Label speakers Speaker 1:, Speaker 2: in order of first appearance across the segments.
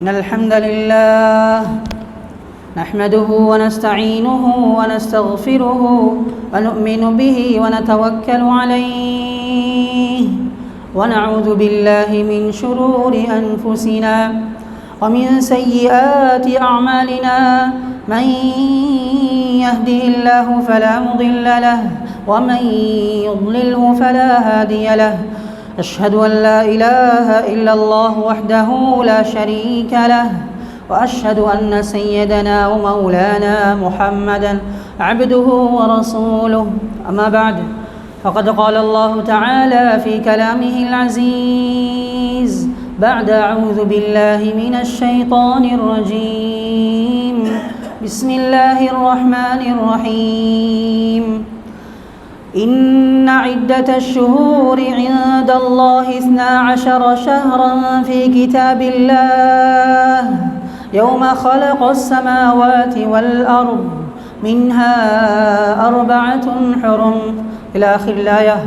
Speaker 1: إن الحمد لله نحمده ونستعينه ونستغفره ونؤمن به ونتوكل عليه ونعوذ بالله من شرور أنفسنا ومن سيئات أعمالنا من يهده الله فلا مضل له ومن يضلله فلا هادي له أشهد أن لا إله إلا الله وحده لا شريك له وأشهد أن سيدنا ومولانا محمدا عبده ورسوله أما بعد فقد قال الله تعالى في كلامه العزيز بعد أعوذ بالله من الشيطان الرجيم بسم الله الرحمن الرحيم إن عدة الشهور عند الله 12 شهرا في كتاب الله يوم خلق السماوات والأرض منها 4 حرم إلى آخر الآية.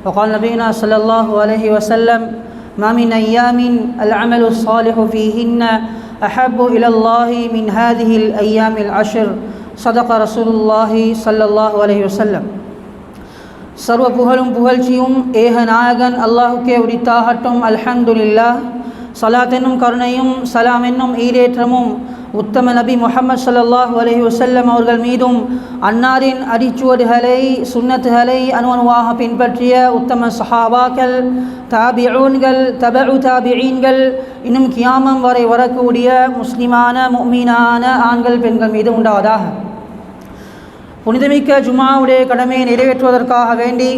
Speaker 1: وقال نبينا صلى الله عليه وسلم ما من أيام العمل الصالح فيهن أحب إلى الله من هذه الأيام العشر. صدق رسول الله صلى الله عليه وسلم. சர்வ புகழும் புகழ்ச்சியும் ஏக நாயகன் அல்லாஹுக்கே உரித்தாகட்டும். அல்ஹம்துலில்லாஹ். ஸலாத் என்னும் கருணையும் சலாம் என்னும் ஈரேற்றமும் உத்தம நபி முஹம்மது ஸல்லல்லாஹு அலைஹி வஸல்லம் அவர்கள் மீதும் அன்னாரின் அடிச்சுவடுகளை சுன்னத்துகளை அணுவணுவாக பின்பற்றிய உத்தம சஹாபாக்கள், தாபிஊன்கள், தபஉ தாபிஈன்கள், இன்னும் கியாமம் வரை வரக்கூடிய முஸ்லிமான முஃமினான ஆண்கள் பெண்கள் மீது உண்டாவதாக. புனிதமிக்க ஜுமாவுடைய கடமையை நிறைவேற்றுவதற்காக வேண்டி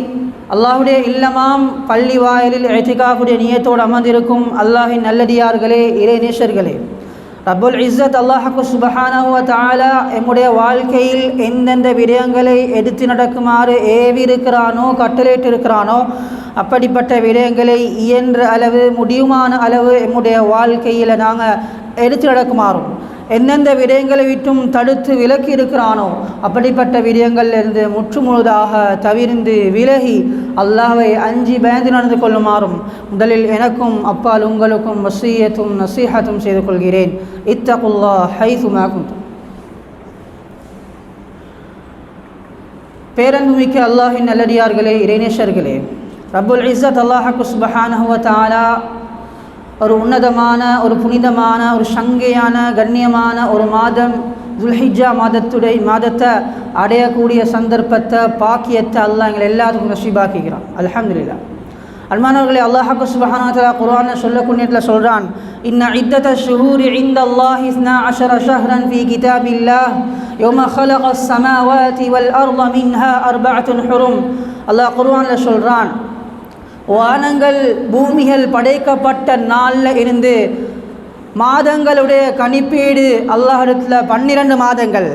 Speaker 1: அல்லாஹுடைய இல்லமாம் பள்ளி வாயிலில் இஅ்திகாஃபுடைய நியத்தோடு அமர்ந்திருக்கும் அல்லாஹின் நல்லடியார்களே, இறைநேசர்களே, ரப்புல் இஸ்ஸத் அல்லாஹு சுப்ஹானஹு வ தஆலா எம்முடைய வாழ்க்கையில் எந்தெந்த விடயங்களை எடுத்து நடக்குமாறு ஏவிருக்கிறானோ, கட்டளையிட்டிருக்கிறானோ அப்படிப்பட்ட விடயங்களை இயன்ற அளவு, முடியுமான அளவு எம்முடைய வாழ்க்கையில் நாங்கள் எடுத்து நடக்குமாறும், எந்தெந்த விடயங்களை விட்டும் தடுத்து விலக்கி இருக்கிறானோ அப்படிப்பட்ட விடயங்களிலிருந்து முற்றுமுழுதாக தவிர்ந்து விலகி அல்லாஹ்வை அஞ்சி பயந்து நடந்து கொள்ளுமாறும் முதலில் எனக்கும் அப்பால் உங்களுக்கும் வஸியத்தும் நசீஹத்தும் செய்து கொள்கிறேன். இத்தகுல்லாஹ் ஹைசுமா குன்தும். பேரன்புமிக்க அல்லாஹின் நல்லடியார்களே, இறைநேசர்களே, ரப்புல் இஸ்ஸத் அல்லாஹு சுப்ஹானஹு வ தஆலா ஒரு உன்னதமான, ஒரு புனிதமான, ஒரு சங்கையான, கண்ணியமான ஒரு மாதம் துல்ஹிஜ்ஜா மாதத்தை அடையக்கூடிய சந்தர்ப்பத்தை, பாக்கியத்தை அல்லாஹ் எங்களை எல்லாத்துக்கும் நசீபாக்கிக்கிறான். அல்ஹம்துலில்லாஹ். அன்பானவர்களே, அல்லாஹு சுப்ஹானஹு வ தஆலா குர்ஆனை சொல்லக்கூடியத்தில் சொல்கிறான், இன்ன இத்தத ஷுஹூரி இன்தல்லாஹி 12 ஷஹ்ரன் ஃபீ கிதாபில்லாஹ் யௌம ஹலகஸ் ஸமாவாதி வல் அர்த மின்ஹா 4 ஹுரும். அல்லாஹ் குர்ஆனில் சொல்கிறான், வானங்கள் பூமிகள் படைக்கப்பட்ட நாளில் இருந்து மாதங்களுடைய கணிப்பீடு அல்லாஹ்விடத்தில் 12 மாதங்கள்.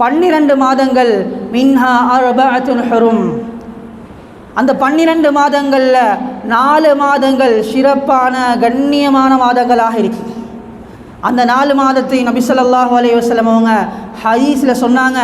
Speaker 1: 12 மாதங்கள் மின்ஹா 4 ஹுரும். அந்த 12 மாதங்களில் 4 மாதங்கள் சிறப்பான கண்ணியமான மாதங்களாக இருக்குது. அந்த 4 மாதத்தை நபி ஸல்லல்லாஹு அலைஹி வஸல்லம் அவங்க ஹதீஸில் சொன்னாங்க,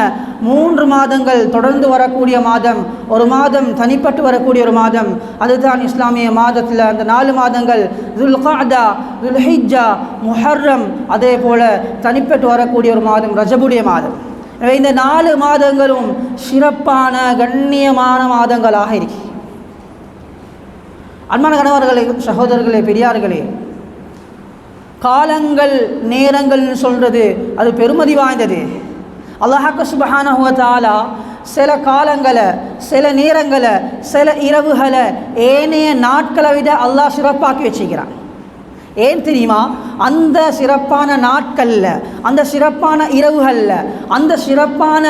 Speaker 1: 3 மாதங்கள் தொடர்ந்து வரக்கூடிய மாதம், ஒரு மாதம் தனிப்பட்டு வரக்கூடிய ஒரு மாதம், அதுதான் இஸ்லாமிய மாதத்தில் அந்த 4 மாதங்கள் துல்காதா, துல்ஹிஜ்ஜா, முஹர்ரம், அதே போல் தனிப்பட்டு வரக்கூடிய ஒரு மாதம் ரஜபுடைய மாதம். எனவே இந்த 4 மாதங்களும் சிறப்பான கண்ணியமான மாதங்களாக இருக்கு. அன்பான கணவர்களே, சகோதரர்களே, பெரியார்களே, காலங்கள் நேரங்கள் சொல்கிறது அது பெருமதி வாய்ந்தது. அல்லாஹ் சுப்ஹானஹு வ தஆலா சில காலங்களை, சில நேரங்களை, சில இரவுகளை ஏனைய நாட்களை விட அல்லாஹ் சிறப்பாக்கி வச்சுக்கிறான். ஏன் தெரியுமா? அந்த சிறப்பான நாட்களில், அந்த சிறப்பான இரவுகளில், அந்த சிறப்பான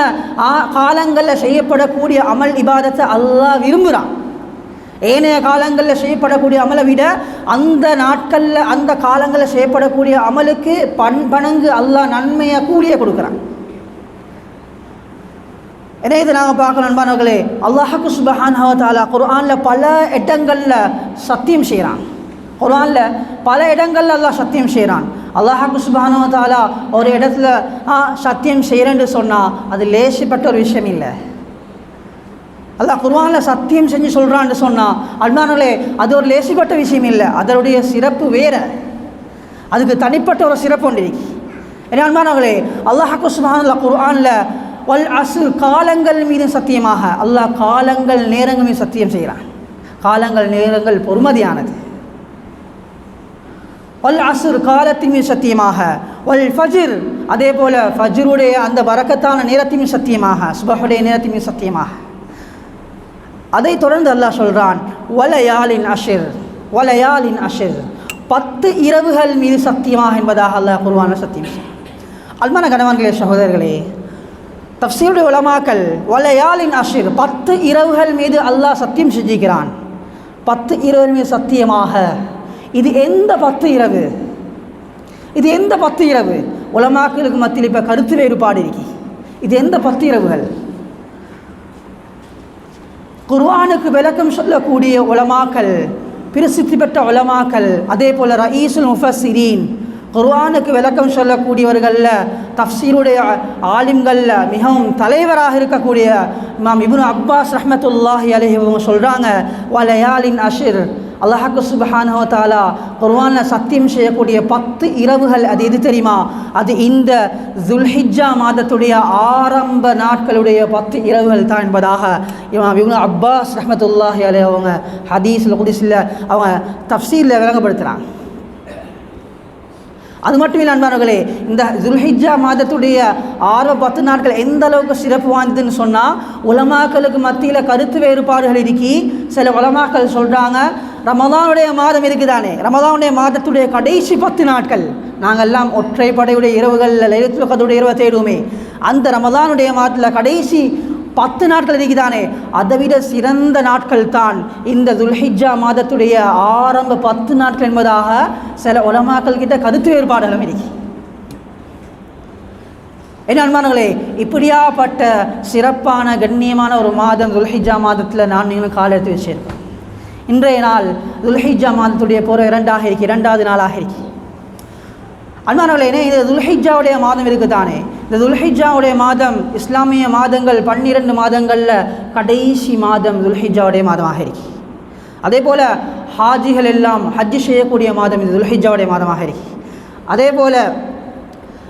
Speaker 1: காலங்களில் செய்யப்படக்கூடிய அமல் இபாதத்தை அல்லாஹ் விரும்புகிறான். ஏனைய காலங்களில் செய்யப்படக்கூடிய அமலை விட அந்த நாட்களில், அந்த காலங்களில் செய்யப்படக்கூடிய அமலுக்கு பன்மடங்கு அல்லாஹ் நன்மையை கூலிய கொடுக்குறான். எனவே இதை நாங்கள் பார்க்கணும் அன்பானவர்களே. அல்லாஹு சுப்ஹானஹு வ தஆலா குர்ஆனில் பல இடங்களில் சத்தியம் செய்கிறான். குர்ஆனில் பல இடங்களில் அல்லாஹ் சத்தியம் செய்கிறான். அல்லாஹு சுப்ஹானஹு வ தஆலா ஒரு இடத்துல சத்தியம் செய்கிறேன்னு சொன்னால் அது லேசிப்பட்ட ஒரு விஷயம் இல்லை. அல்லாஹ் குர்ஆனில் சத்தியம் செஞ்சு சொல்கிறான்னு சொன்னால் அன்பானவர்களே, அது ஒரு லேசிப்பட்ட விஷயம் இல்லை, அதனுடைய சிறப்பு வேறு. அதுக்கு தனிப்பட்ட ஒரு சிறப்பு ஒன்று இருக்கு. அன்பானவர்களே, அல்லாஹ் சுப்ஹானஹு குர்ஆன்ல வல் அஸ்ர் காலங்கள் மீது சத்தியமாக, அல்லாஹ் காலங்கள் நேரங்கள் மீது சத்தியம் செய்கிறான். காலங்கள் நேரங்கள் பொறுமதியானது. வல் அஸ்ர் காலத்தின் மீது சத்தியமாக, வல் ஃபஜ்ர் அதே போல ஃபஜ்ருடைய அந்த பரக்கத்தான நேரத்தின் மீது சத்தியமாக, சுபஹுடைய நேரத்தின் மீது சத்தியமாக. அதை தொடர்ந்து அல்லாஹ் சொல்றான் வலயாலின் அஷ்ர், வலயாலின் அஷ்ர் 10 இரவுகள் மீது சத்தியமாக என்பதாக அல்லாஹ் குர்ஆனில் சத்தியம் செய்கிறான். அன்பான கணவன்களே, சகோதரர்களே, தஃப்சீருடைய உலமாக்கள் வலயாலின் அஷ்ர் 10 இரவுகள் மீது அல்லாஹ் சத்தியம் செஞ்சிருக்கிறான். 10 இரவுகள் மீது சத்தியமாக. இது எந்த 10 இரவு? இது எந்த 10 இரவு? உலமாக்களுக்கு மத்தியில் இப்போ கருத்து வேறுபாடு இருக்கு. இது எந்த 10 இரவுகள்? குர்ஆனுக்கு விளக்கம் சொல்லக்கூடிய உலமாக்கள், பிரசித்தி பெற்ற உலமாக்கள், அதே போல் ரயீசுல் முஃபஸ்ஸிரீன், குர்ஆனுக்கு விளக்கம் சொல்லக்கூடியவர்களில் தஃப்சீருடைய ஆலிம்களில் மிகவும் தலைவராக இருக்கக்கூடிய இமாம் இப்னு அப்பாஸ் ரஹ்மத்துல்லாஹி அலைஹி அவங்க சொல்கிறாங்க வலயாலின் அஷ்ர், அல்லாஹ் சுப்ஹானஹு வ தஆலா குர்ஆனில் சத்தியம் செய்யக்கூடிய 10 இரவுகள் அது எது தெரியுமா? அது இந்த துல்ஹிஜ்ஜா மாதத்துடைய ஆரம்ப நாட்களுடைய 10 இரவுகள் தான் என்பதாக இமாம் இப்னு அப்பாஸ் ரஹ்மத்துல்லாஹி அலைஹி அவங்க ஹதீஸில் குதிஸில் அவங்க தஃப்சீரில் விளங்கப்படுத்துகிறாங்க. அது மட்டும் இல்லை அன்பானவர்களே, இந்த துல்ஹிஜ்ஜா மாதத்துடைய 10 நாட்கள் எந்த அளவுக்கு சிறப்பு வாய்ந்ததுன்னு சொன்னால் உலமாக்களுக்கு மத்தியில் கருத்து வேறுபாடுகள் இருக்கி. சில உலமாக்கள் சொல்கிறாங்க ரமதானுடைய மாதம் இருக்குதானே, ரமதானுடைய மாதத்துடைய கடைசி 10 நாட்கள் நாங்கள்லாம் ஒற்றைப்படையுடைய இரவுகளில் லைலத்துல் கத்ருடைய இரவை தேடுவோமே, அந்த ரமதானுடைய மாதத்தில் கடைசி 10 நாட்கள் இருக்குதானே, அதை விட சிறந்த நாட்கள் தான் இந்த துல்ஹிஜ்ஜா மாதத்துடைய ஆரம்ப 10 நாட்கள் என்பதாக சில உலமாக்கள் கிட்ட கருத்து வேறுபாடுகளும் இருக்கு. என்ன அன்பானவர்களே, இப்படியாப்பட்ட சிறப்பான கண்ணியமான ஒரு மாதம் துல்ஹிஜ்ஜா மாதத்தில் நான் நீங்களும் கால் எடுத்து வச்சிருக்கோம். இன்றைய நாள் துல்ஹிஜ்ஜா மாதத்துடைய போகிற 2வது நாளாக இருக்கு. அன்பானவர்களே, இது துல்ஹிஜ்ஜாவுடைய மாதம் இருக்குதானே, இந்த துல்ஹிஜ்ஜாவுடைய மாதம் இஸ்லாமிய மாதங்கள் 12 மாதங்களில் கடைசி மாதம் துல்ஹிஜ்ஜாவுடைய மாதமாக இருக்கு. அதே போல் ஹாஜிகள் எல்லாம் ஹஜ் செய்யக்கூடிய மாதம் இது துல்ஹிஜ்ஜாவுடைய மாதமாக இருக்கு. அதே போல்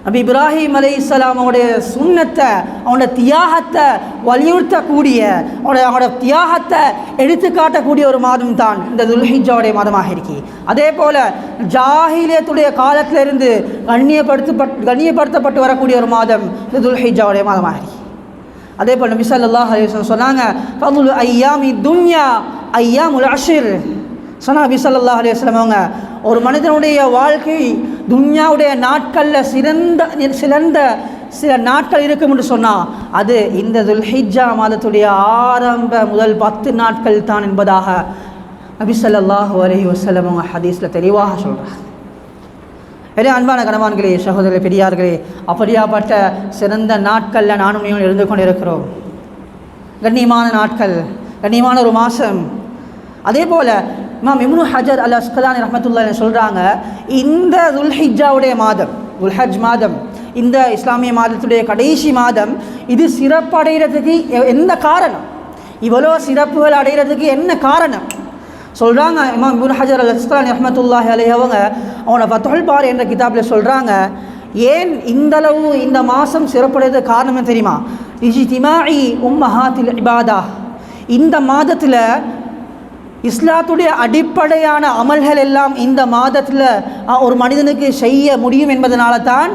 Speaker 1: நபி இப்ராஹிம் அலைஹிஸ்ஸலாமுடைய சுன்னத்தை, அவனோட தியாகத்தை வலியுறுத்தக்கூடிய, அவனோட தியாகத்தை எடுத்துக்காட்டக்கூடிய ஒரு மாதம் தான் இந்த துல்ஹிஜ்ஜாவுடைய மாதமாக இருக்கு. அதே போல் ஜாஹிலியத்துடைய காலத்திலிருந்து கண்ணியப்படுத்தப்பட்டு வரக்கூடிய ஒரு மாதம் இந்த துல்ஹிஜ்ஜாவுடைய மாதமாக இருக்கு. அதே போல் நபி ஸல்லல்லாஹு அலைஹி வஸல்லம் சொன்னாங்க ஃபதுலு ஐயாமி துன்யா ஐயாமுல் அஷ்ர். சொன்னா நபி ஸல்லல்லாஹு அலைஹி வஸல்லம் அவங்க ஒரு மனிதனுடைய வாழ்க்கை துன்யாவுடைய நாட்களில் சிறந்த சில நாட்கள் இருக்கும் என்று சொன்னால் அது இந்த துல்ஹிஜ்ஜா மாதத்துடைய ஆரம்ப முதல் 10 நாட்கள் தான் என்பதாக நபி ஸல்லல்லாஹு அலைஹி வஸல்லம் அவங்க ஹதீஸில் தெளிவாக சொல்கிறார். பெரிய அன்பான கணவான்களே, சகோதரர்களே, பெரியார்களே, அப்படியாப்பட்ட சிறந்த நாட்களில் நானும் நீங்களும் இருந்து கொண்டிருக்கிறோம். கண்ணியமான நாட்கள், கண்ணியமான ஒரு மாதம். அதே போல் இமாம் இப்னு ஹஜர் அல் அஸ்கலானி ரஹ்மத்துல்லாஹி சொல்கிறாங்க, இந்த துல்ஹிஜ்ஜாவுடைய மாதம், துல்ஹஜ் மாதம், இந்த இஸ்லாமிய மாதத்துடைய கடைசி மாதம், இது சிறப்படைகிறதுக்கு என்ன காரணம்? இவ்வளோ சிறப்புகள் அடைகிறதுக்கு என்ன காரணம் சொல்கிறாங்க? இமாம் இப்னு ஹஜர் அல் அஸ்கலானி ரஹ்மத்துல்லாஹி அலைஹி அவங்களோட ஃபத்ஹுல் பாரி என்ற கிதாபில் சொல்கிறாங்க, ஏன் இந்தளவு இந்த மாதம் சிறப்படைகிறதுக்கு காரணம் தெரியுமா? இஜ்திமாஇ உம்மஹாத்தில் இபாதா, இந்த மாதத்தில் இஸ்லாத்துடைய அடிப்படையான அமல்கள் எல்லாம் இந்த மாதத்தில் ஒரு மனிதனுக்கு செய்ய முடியும் என்பதனால தான்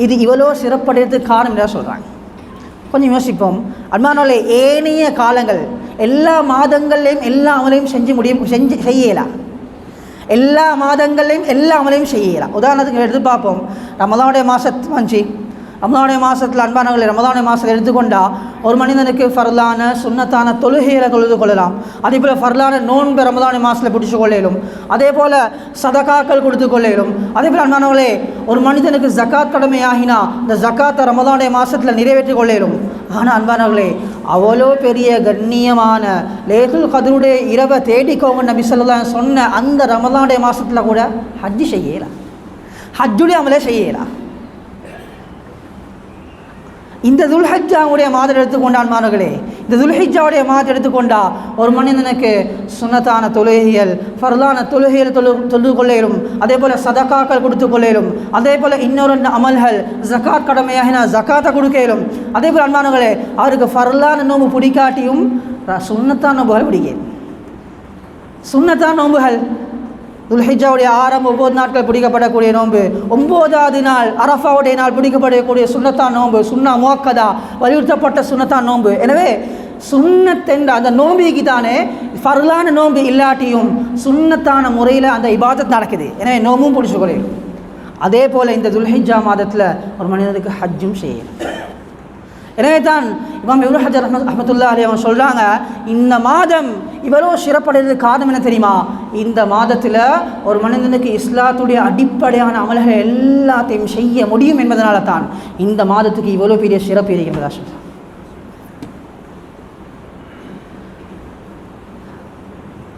Speaker 1: இது இவ்வளோ சிறப்படைகிறதுக்கு காரணம் என்று சொல்கிறாங்க. கொஞ்சம் யோசிப்போம் அன்பானவர்களே, ஏனைய காலங்கள் எல்லா மாதங்கள்லையும் எல்லா அமலையும் செய்யலாம், எல்லா மாதங்கள்லையும் எல்லா அமலையும் செய்யலாம். உதாரணத்துக்கு எடுத்து பார்ப்போம், ரமலானுடைய ரமலானுடைய மாதத்தில் அன்பானவர்களை ரமலானுடைய மாதத்தில் எடுத்துக்கொண்டால் ஒரு மனிதனுக்கு ஃபர்லான சுன்னத்தான தொழுகைகளை தொழுது கொள்ளலாம். அதே போல் ஃபர்லான நோன்பு ரமலானுடைய மாதத்தில் பிடிச்சு கொள்ளையிலும், அதே போல் சதகாக்கள் கொடுத்து கொள்ளையிலும். அதே போல் அன்பானவர்களே, ஒரு மனிதனுக்கு ஜக்காத் கடமையாகினா இந்த ஜக்காத்தை ரமலானுடைய மாதத்தில் நிறைவேற்றி கொள்ளையிலும். ஆனால் அன்பானவர்களே, அவ்வளோ பெரிய கண்ணியமான லைலத்துல் கத்ருடைய இரவை தேடிக்கோங்க நபி ஸல்லல்லாஹு அலைஹி சொன்ன அந்த ரமலானுடைய மாதத்தில் கூட ஹஜ் செய்யலாம், ஹஜ்ஜுடைய அமலே செய்யலாம். இந்த துல்ஹிஜ்ஜாவுடைய மாதம் எடுத்துக்கொண்டான் மாணவர்களே, இந்த துல்ஹிஜ்ஜாவுடைய மாதம் எடுத்துக்கொண்டா ஒரு மனிதனுக்கு சுன்னத்தான தொழுகைகள், ஃபர்லான தொழுகைகள் தொழுது கொள்ளையிலும், அதே போல் சதகாக்கள் கொடுத்து கொள்ளையிலும், அதே போல் இன்னொரு அமல்கள் ஜக்காத் கடமையாகினா ஜக்காத்தை கொடுக்கலும், அதே போல் அன்பானவர்களே அவருக்கு ஃபர்லான நோம்பு பிடிக்காட்டியும் சுன்னத்தான நோம்புகள் பிடிக்கும். சுன்னத்தான நோம்புகள் துல்ஹிஜ்ஜாவுடைய ஆரம்ப 9 நாட்கள் பிடிக்கப்படக்கூடிய நோன்பு, 9வது நாள் அரஃபாவுடைய நாள் பிடிக்கப்படக்கூடிய சுன்னத்தான் நோன்பு, சுன்னா முஅக்கதா வலியுறுத்தப்பட்ட சுன்னத்தான் நோன்பு. எனவே சுன்னத் என்ற அந்த நோம்பிக்கு தானே ஃபர்லான நோன்பு இல்லாட்டியும் சுன்னத்தான முறையில் அந்த இபாதத் நடக்குது. எனவே நோம்பும் பிடிச்சுக்கொள்ளும். அதே போல் இந்த துல்ஹிஜ்ஜா மாதத்தில் ஒரு மனிதனுக்கு ஹஜ்ஜும் செய்யணும். எனவே தான் இமாம் இப்னு ஹஜர் ரஹ்மத்துல்லாஹி அலைஹி அவங்க சொல்கிறாங்க, இந்த மாதம் இவ்வளோ சிறப்படைறதுக்கு காரணம் என்ன தெரியுமா? இந்த மாதத்தில் ஒரு மனிதனுக்கு இஸ்லாத்துடைய அடிப்படையான அமல்கள் எல்லாத்தையும் செய்ய முடியும் என்பதனால தான் இந்த மாதத்துக்கு இவ்வளோ பெரிய சிறப்பு இருக்கின்றதா சொல்கிறார்.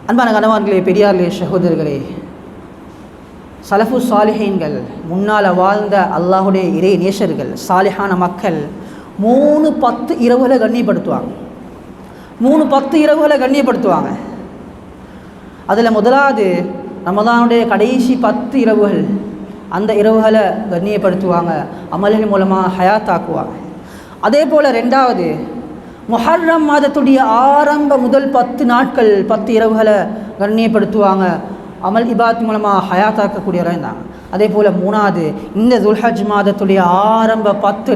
Speaker 1: அன்பான கணவான்களே, பெரியார்களே, சகோதரர்களே, சலஃபு சாலிஹீன்கள், முன்னால் வாழ்ந்த அல்லாஹுடைய இறை நேசர்கள், சாலிஹான மக்கள் 3-10 இரவுகளை கண்ணியப்படுத்துவாங்க. 3-10 இரவுகளை கண்ணியப்படுத்துவாங்க. அதில் முதலாவது ரமதானுடைய கடைசி 10 இரவுகள், அந்த இரவுகளை கண்ணியப்படுத்துவாங்க, அமல்கள் மூலமாக ஹயாத்தாக்குவாங்க. அதே போல் 2வது முஹர்ரம் மாதத்துடைய ஆரம்ப முதல் 10 நாட்கள் 10 இரவுகளை கண்ணியப்படுத்துவாங்க, அமல் இபாத் மூலமாக ஹயாத்தாக்கக்கூடியவராக இருந்தாங்க. அதே போல் 3வது இந்த துல்ஹஜ் மாதத்துடைய ஆரம்ப 10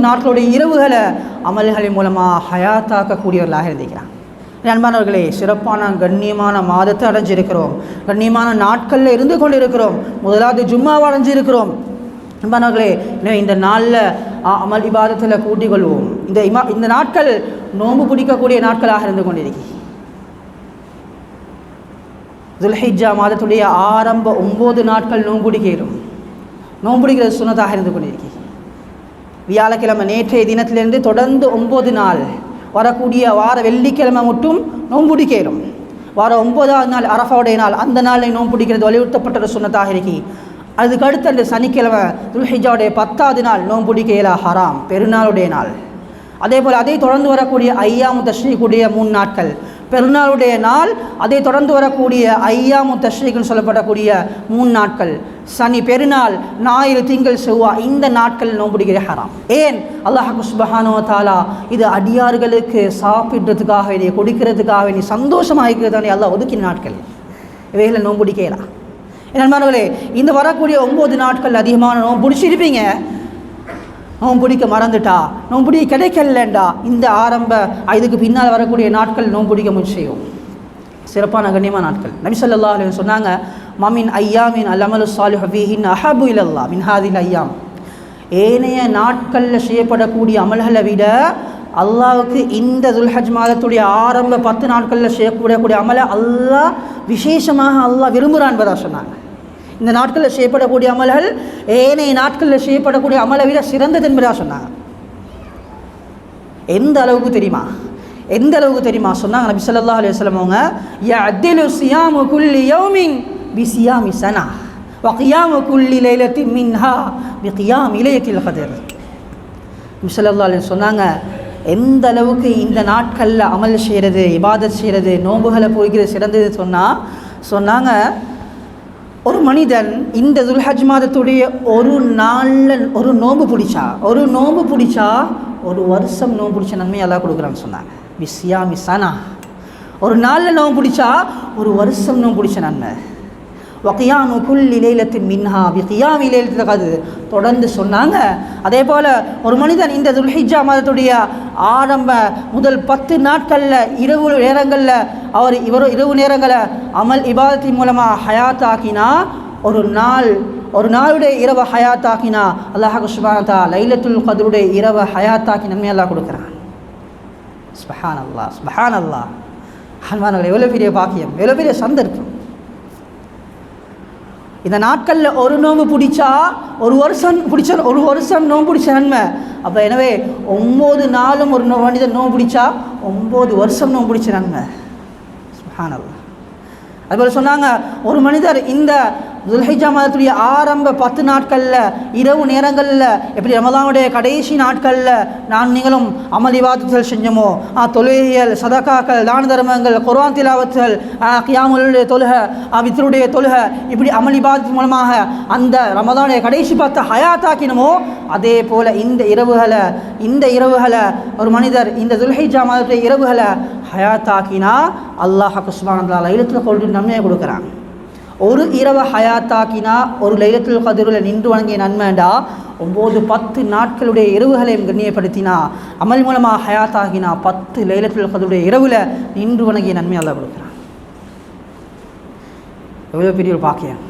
Speaker 1: நாட்களுடைய இரவுகளை அமல்களின் மூலமாக ஹயாத்தாக்கக்கூடியவர்களாக இருந்திருக்கிறாங்க. அன்பானவர்களே, சிறப்பான கண்ணியமான மாதத்தை அடைஞ்சிருக்கிறோம், கண்ணியமான நாட்களில் இருந்து கொண்டிருக்கிறோம். முதலாவது ஜும்மாவை அடைஞ்சிருக்கிறோம். அன்பானவர்களே, எனவே இந்த நாளில் அமல் இபாதத்தில் கூட்டிக் கொள்வோம். இந்த நாட்கள் நோன்பு பிடிக்கக்கூடிய நாட்களாக இருந்து கொண்டிருக்கிறோம். துல்ஹிஜ்ஜா மாதத்துடைய ஆரம்ப 9 நாட்கள் நோன்புடிக்கிறோம். நோன்புடிக்கிறது சுன்னத்தாக இருந்து கொண்டிருக்கிறோம். வியாழக்கிழமை நேற்றைய தினத்திலிருந்து தொடர்ந்து 9 நாள் வரக்கூடிய வார வெள்ளிக்கிழமை மட்டும் நோன்புடிக்கிறோம். வார 9வது நாள் அரஃபாவுடைய நாள், அந்த நாளை நோன்புடிக்கிறது வலியுறுத்தப்பட்ட சுன்னத்தாக இருக்கி. அதுக்கு அடுத்த அந்த சனிக்கிழமை துல்ஹிஜ்ஜாவுடைய 10வது நாள் நோன்புடிக்கையில ஹராம், பெருநாளுடைய நாள். அதே போல் அதை தொடர்ந்து வரக்கூடிய ஐயாமு தஷ்ரீக்குடைய 3 நாட்கள், பெருநாளுடைய நாள், அதை தொடர்ந்து வரக்கூடிய ஐயாமு தஷ்ரீக்குன்னு சொல்லப்படக்கூடிய 3 நாட்கள், சனி பெருநாள், ஞாயிறு, திங்கள், செவ்வாய், இந்த நாட்கள் நோன்புடிக்கிற ஹராம். ஏன்? அல்லாஹ் சுப்ஹானஹு வ தஆலா இது அடியார்களுக்கு சாப்பிட்றதுக்காக வேண்டிய, கொடுக்கிறதுக்காக வேண்டிய, சந்தோஷமாக இருக்கிறதானே அல்லாஹ் ஒதுக்கின நாட்கள். இவைகளை நோன்புடிக்கலாம். நண்பர்களே, இந்த வரக்கூடிய 9 நாட்கள் அதிகமான நோன்பு பிடிச்சிருப்பீங்க. நோன்பு பிடிக்க மறந்துட்டா, நோன்பு பிடிக்க கிடைக்கலண்டா, இந்த ஆரம்ப இதுக்கு பின்னால் வரக்கூடிய நாட்கள் நோன்பு பிடிக்க முயற்சி செய்யும். சிறப்பான கண்ணியமான நாட்கள். நபி ஸல்லல்லாஹு அலைஹி வஸல்லம் சொன்னாங்க, மமின் ஐயாமின் அல்-அமலு ஸாலிஹு ஃபீஹின் அஹப்பு இலல்லாஹ் மின் ஹாதில் ஐயாம். ஏனைய நாட்களில் செய்யப்படக்கூடிய அமல்களை விட அல்லாஹ்வுக்கு இந்த துல்ஹஜ் மாதத்துடைய ஆரம்ப 10 நாட்களில் செய்யக்கூடிய அமலை அல்லாஹ் விசேஷமாக அல்லாஹ் விரும்புகிறான் என்பதாக சொன்னாங்க. இந்த நாட்களில் செய்யப்படக்கூடிய அமல்கள் ஏனைய நாட்களில் செய்யப்படக்கூடிய அமலை விட சிறந்தது என்பதாக சொன்னாங்க. எந்த அளவுக்கு தெரியுமா சொன்னாங்க நபி ஸல்லல்லாஹு அலைஹி வஸல்லம் அவங்க, யஅதிலு சியாமு குல்லி யௌமின் பிசியாமி ஸனா வ கியாமு குல்லி லைலத்தின் மின்ஹா பிகியாமி லைலத்தில் கத்ர். நபி ஸல்லல்லாஹு அலைஹி சொன்னாங்க, எந்த அளவுக்கு இந்த நாட்களில் அமல் செய்கிறது, இபாதத் செய்கிறது, நோன்புகளை போய்கிறது சிறந்தது சொன்னாங்க. ஒரு மனிதன் இந்த துல்ஹஜ் மாதத்துடைய ஒரு நாளில் ஒரு நோன்பு பிடிச்சா ஒரு வருஷம் நோன்பு பிடிச்ச நன்மை அல்லாஹ் கொடுக்குறான்னு சொன்னாங்க. பிஸ்யாமி சனா, ஒரு நாளில் நோன்பு பிடிச்சா ஒரு வருஷம் நோன்பு பிடிச்ச நன்மை. வகியாமு குல்லி லைலத்தின் மின்ஹா பிகியாமி லைலத்தில் கத்ர் தொடர்ந்து சொன்னாங்க. அதே போல் ஒரு மனிதன் இந்த துல்ஹிஜ்ஜா மாதத்துடைய ஆரம்ப முதல் 10 நாட்களில் இரவு நேரங்களை அமல் இபாதத்தின் மூலமாக ஹயாத்தாக்கினா, ஒரு நாளுடைய இரவு ஹயாத்தாக்கினா அல்லாஹ் சுப்ஹானஹு வ தஆலா லைலத்துல் கத்ருடைய இரவு ஹயாத்தாக்கி நன்மை அல்லாஹ் கொடுக்குறான். சுப்ஹானல்லாஹ் சுப்ஹானல்லாஹ். அன்பானவர்களே, எவ்வளோ பெரிய பாக்கியம், எவ்வளோ பெரிய சந்தர்ப்பம். இந்த நாட்களில் ஒரு நோன்பு பிடிச்சா ஒரு வருஷம் நோன்பு பிடிச்ச நன்மை. அப்போ எனவே 9 நாளும் ஒரு மனிதன் நோன்பு பிடிச்சா 9 வருஷம் நோன்பு பிடிச்ச நன்மை. சுப்ஹானல்லாஹ். அதுபோல் சொன்னாங்க, ஒரு மனிதர் இந்த துல்ஹிஜ்ஜா மாதத்துடைய ஆரம்ப 10 நாட்களில் இரவு நேரங்களில் எப்படி ரமலானுடைய கடைசி நாட்களில் நான் நீங்களும் அமல் இபாதத்துகள் செஞ்சோமோ, தொழுகைகள், சதகாக்கள், தான தர்மங்கள், குர்ஆன் திலாவத்துகள், கியாமுல் தொழுகை, வித்ருடைய தொழுகை, இப்படி அமல் இபாதத்து மூலமாக அந்த ரமலானுடைய கடைசி 10 ஹயாத்தாக்கினமோ, அதே போல் இந்த இரவுகளை ஒரு மனிதர் இந்த துல்ஹிஜ்ஜா மாதத்துடைய இரவுகளை ஹயாத்தாக்கினா அல்லாஹ் சுப்ஹானஹு வ தஆலா லைலத்துல் கத்ர் நன்மையை கொடுக்குறாங்க. ஒரு இரவை ஹயாத்தாக்கினா ஒரு லைலத்துல் கத்ரில் நின்று வணங்கிய நன்மைண்டா 9-10 நாட்களுடைய இரவுகளையும் கண்ணியப்படுத்தினா அமல் மூலமாக ஹயாத்தாகினா 10 லைலத்துல் கத்ருடைய இரவில் நின்று வணங்கிய நன்மை அல்லாஹ் கொடுக்குறான். எவ்வளோ பெரிய ஒரு பாக்கியம்!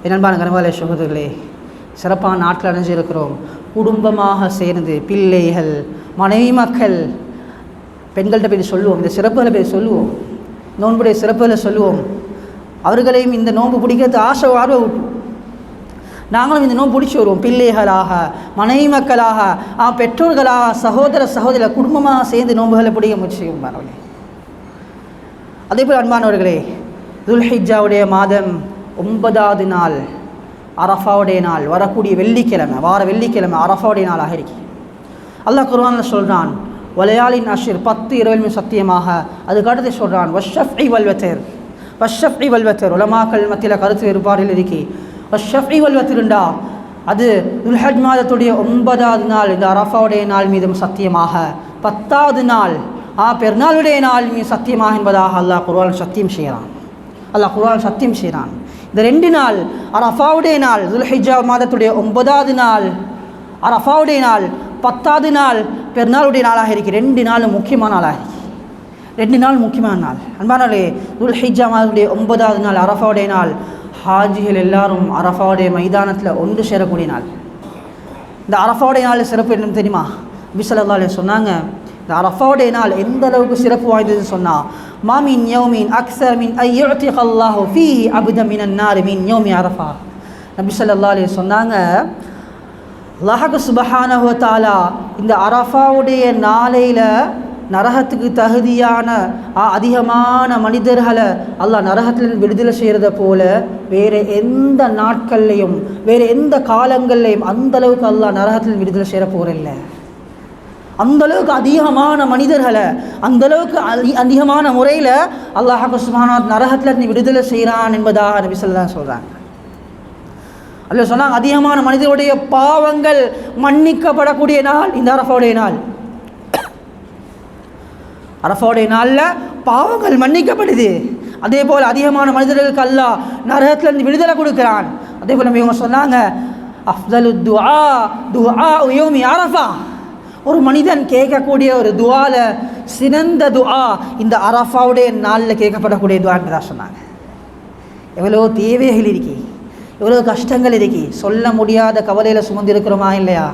Speaker 1: என்னன்பான கனவாலே சகோதரர்களே, சிறப்பான நாட்கள் அடைஞ்சிருக்கிறோம். குடும்பமாக சேர்ந்து பிள்ளைகள், மனைவி, மக்கள், பெண்கள்கிட்ட போய் சொல்லுவோம், இந்த சிறப்புகளை போய் சொல்லுவோம், நோன்புடைய சிறப்புகளை சொல்லுவோம். அவர்களையும் இந்த நோன்பு பிடிக்கிறது ஆர்வம் ஊட்டும். நாங்களும் இந்த நோன்பு பிடிச்சி வருவோம். பிள்ளைகளாக, மனைவி மக்களாக, பெற்றோர்களாக, சகோதர குடும்பமாக சேர்ந்து நோன்புகளை பிடிக்க முயற்சி செய்யும். அதே போல் அன்பானவர்களே, துல்ஹிஜ்ஜாவுடைய மாதம் 9வது நாள் அரஃபாவுடைய நாள், வரக்கூடிய வெள்ளிக்கிழமை, வார வெள்ளிக்கிழமை அரஃபாவுடைய நாளாக இருக்கு. அல்லாஹ் குர்ஆனில் சொல்கிறான், வலையாலின் அஷிர், 10 இரவுமே சத்தியமாக. அதுக்கு அடுத்து சொல்கிறான், வஷ்ஷஃப்இ வல்வத்தர். உலமாக்கள் மத்தியில் கருத்து வேறுபாடில் இருக்கி, வஷ்ஷஃப்இ வல்வத்தருண்டா அது துல்ஹஜ் மாதத்துடைய 9வது நாள் இந்த அரஃபாவுடைய நாள் மீதும் சத்தியமாக, 10வது நாள் பெருநாளுடைய நாள் மீது சத்தியமாக என்பதாக அல்லாஹ் குர்ஆன் சத்தியம் செய்கிறான். இந்த 2 நாள், அரஃபாவுடைய நாள் துல்ஹிஜ்ஜா மாதத்துடைய 9வது நாள் அரஃபாவுடைய நாள், 10வது நாள் பெருநாளுடைய நாளாக இருக்குது. 2 நாளும் முக்கியமான நாளாக இருக்குது. 2 நாள் முக்கியமான நாள். அன்பானவர்களே, துல்ஹிஜ்ஜா மாதத்துடைய 9வது நாள் அரஃபாவுடைய நாள், ஹாஜிகள் எல்லாரும் அரஃபாவுடைய மைதானத்தில் ஒன்று சேரக்கூடிய நாள். இந்த அரஃபாவுடைய நாள் சிறப்பு என்னன்னு தெரியுமா? நபி ஸல்லல்லாஹு அலைஹி சொன்னாங்க, இந்த அரஃபாவுடைய நாள் எந்த அளவுக்கு சிறப்பு வாய்ந்ததுன்னு சொன்னால், மாமின் யௌமின் அக்ஸர் மின் ஐயுஅதிக அல்லாஹு ஃபீஹி அப்தன் மினன் நார் மின் யௌமி அரஃபா. நபி ஸல்லல்லாஹு அலைஹி சொன்னாங்க, அல்லாஹ் சுப்ஹானஹு வ தஆலா இந்த அரஃபாவுடைய நாளையில் நரகத்துக்கு தகுதியான அதிகமான மனிதர்களை அல்லாஹ் நரகத்தில் விடுதலை செய்கிறத போல வேறு எந்த நாட்கள்லையும் வேறு எந்த காலங்கள்லையும் அந்தளவுக்கு அல்லாஹ் நரகத்தில் விடுதலை செய்கிற போகிறல்ல. அந்தளவுக்கு அதிகமான மனிதர்களை அந்தளவுக்கு அதிகமான முறையில் அல்லாஹ் சுப்ஹானஹு நரகத்தில் நீ விடுதலை செய்கிறான் என்பதாக நபி ஸல்லல்லாஹு அலைஹி சொல்கிறாங்க. அல்ல சொன்னாங்க, அதிகமான மனிதருடைய பாவங்கள் மன்னிக்கப்படக்கூடிய நாள் இந்த அரஃபாவுடைய நாள். அரஃபாவுடைய நாளில் பாவங்கள் மன்னிக்கப்படுது. அதே போல் அதிகமான மனிதர்களுக்கு அல்லாஹ் நரகத்திலிருந்து விடுதலை கொடுக்கிறான். அதே போல் இவங்க சொன்னாங்க, அஃதலு துஆ யௌமி அரஃபா. ஒரு மனிதன் கேட்கக்கூடிய ஒரு துஆல சிறந்த துஆ இந்த அரஃபாவுடைய நாளில் கேட்கப்படக்கூடிய துஆன்னு தான் சொன்னாங்க. எவ்வளோ தேவைகள் இருக்கி, எவ்வளோ கஷ்டங்கள் இருக்கி, சொல்ல முடியாத கவலையில் சுமந்திருக்கிறோமா இல்லையா?